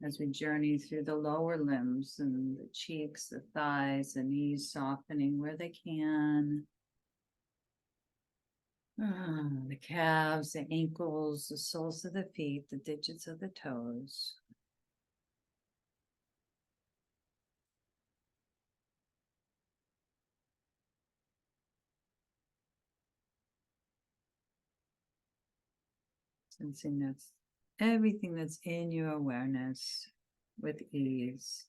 as we journey through the lower limbs and the cheeks, the thighs, the knees softening where they can. The calves, the ankles, the soles of the feet, the digits of the toes. Sensing that's everything that's in your awareness with ease.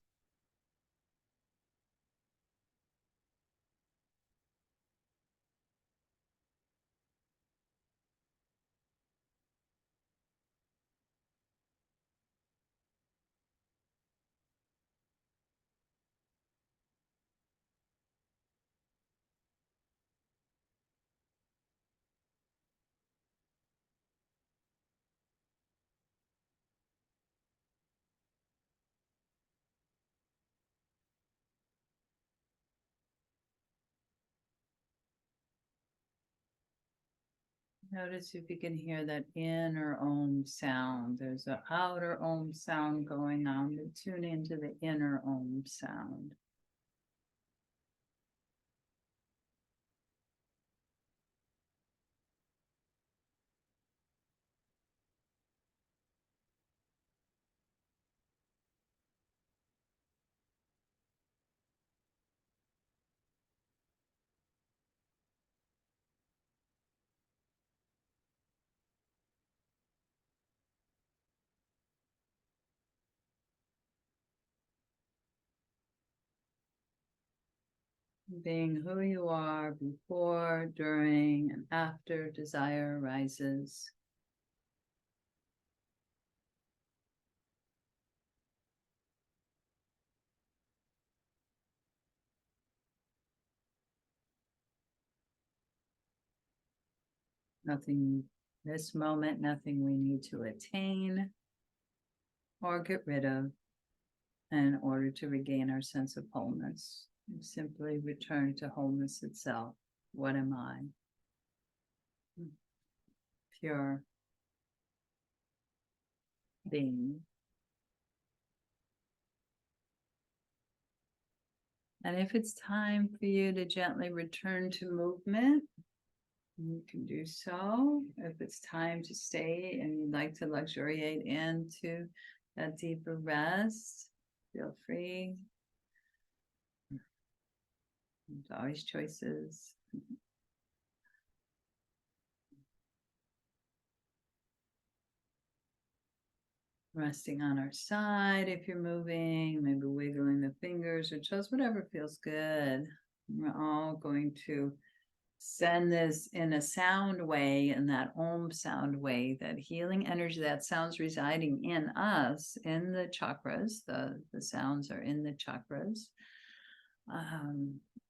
Notice if you can hear that inner Om sound. There's an outer Om sound going on, but tune into the inner Om sound. Being who you are before, during, and after desire arises. Nothing, this moment, nothing we need to attain or get rid of in order to regain our sense of wholeness. We simply return to wholeness itself. What am I? Pure being. And if it's time for you to gently return to movement, you can do so. If it's time to stay and you'd like to luxuriate into that deeper rest, feel free. There's always choices. Resting on our side if you're moving, maybe wiggling the fingers or toes, whatever feels good. We're all going to send this in a sound way, in that Om sound way, that healing energy, that sounds residing in us, in the chakras. The sounds are in the chakras.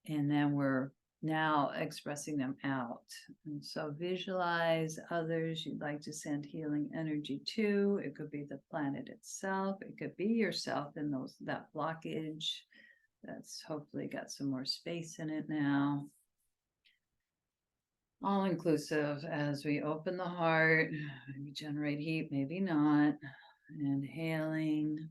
And then we're now expressing them out. And so visualize others you'd like to send healing energy to. It could be the planet itself. It could be yourself in that blockage that's hopefully got some more space in it now. All inclusive as we open the heart, maybe generate heat, maybe not. Inhaling.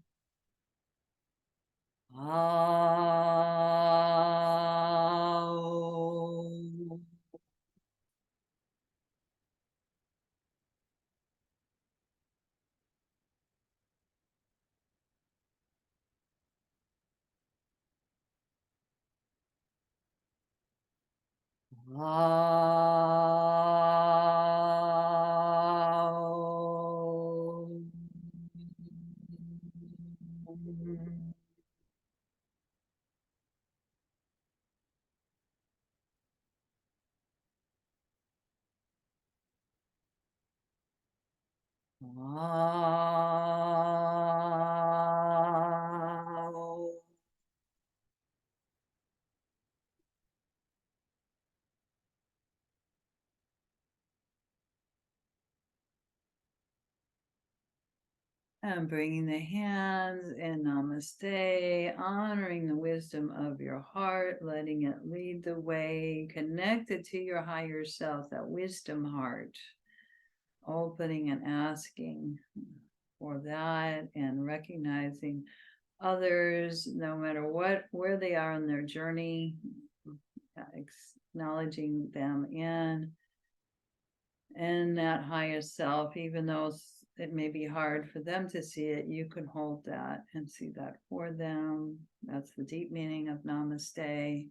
And bringing the hands in namaste, honoring the wisdom of your heart, letting it lead the way, connected to your higher self, that wisdom heart, opening and asking for that, and recognizing others, no matter where they are in their journey, acknowledging them in that highest self, even though it may be hard for them to see it, you can hold that and see that for them. That's the deep meaning of namaste,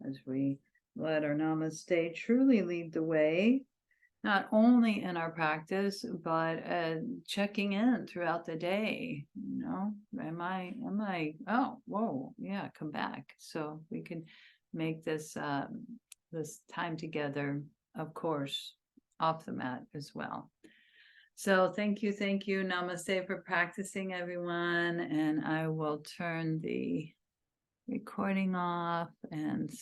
as we let our namaste truly lead the way, not only in our practice, but checking in throughout the day. Am I, oh, whoa, yeah, come back. So we can make this time together, of course, off the mat as well. So thank you. Namaste for practicing, everyone. And I will turn the recording off and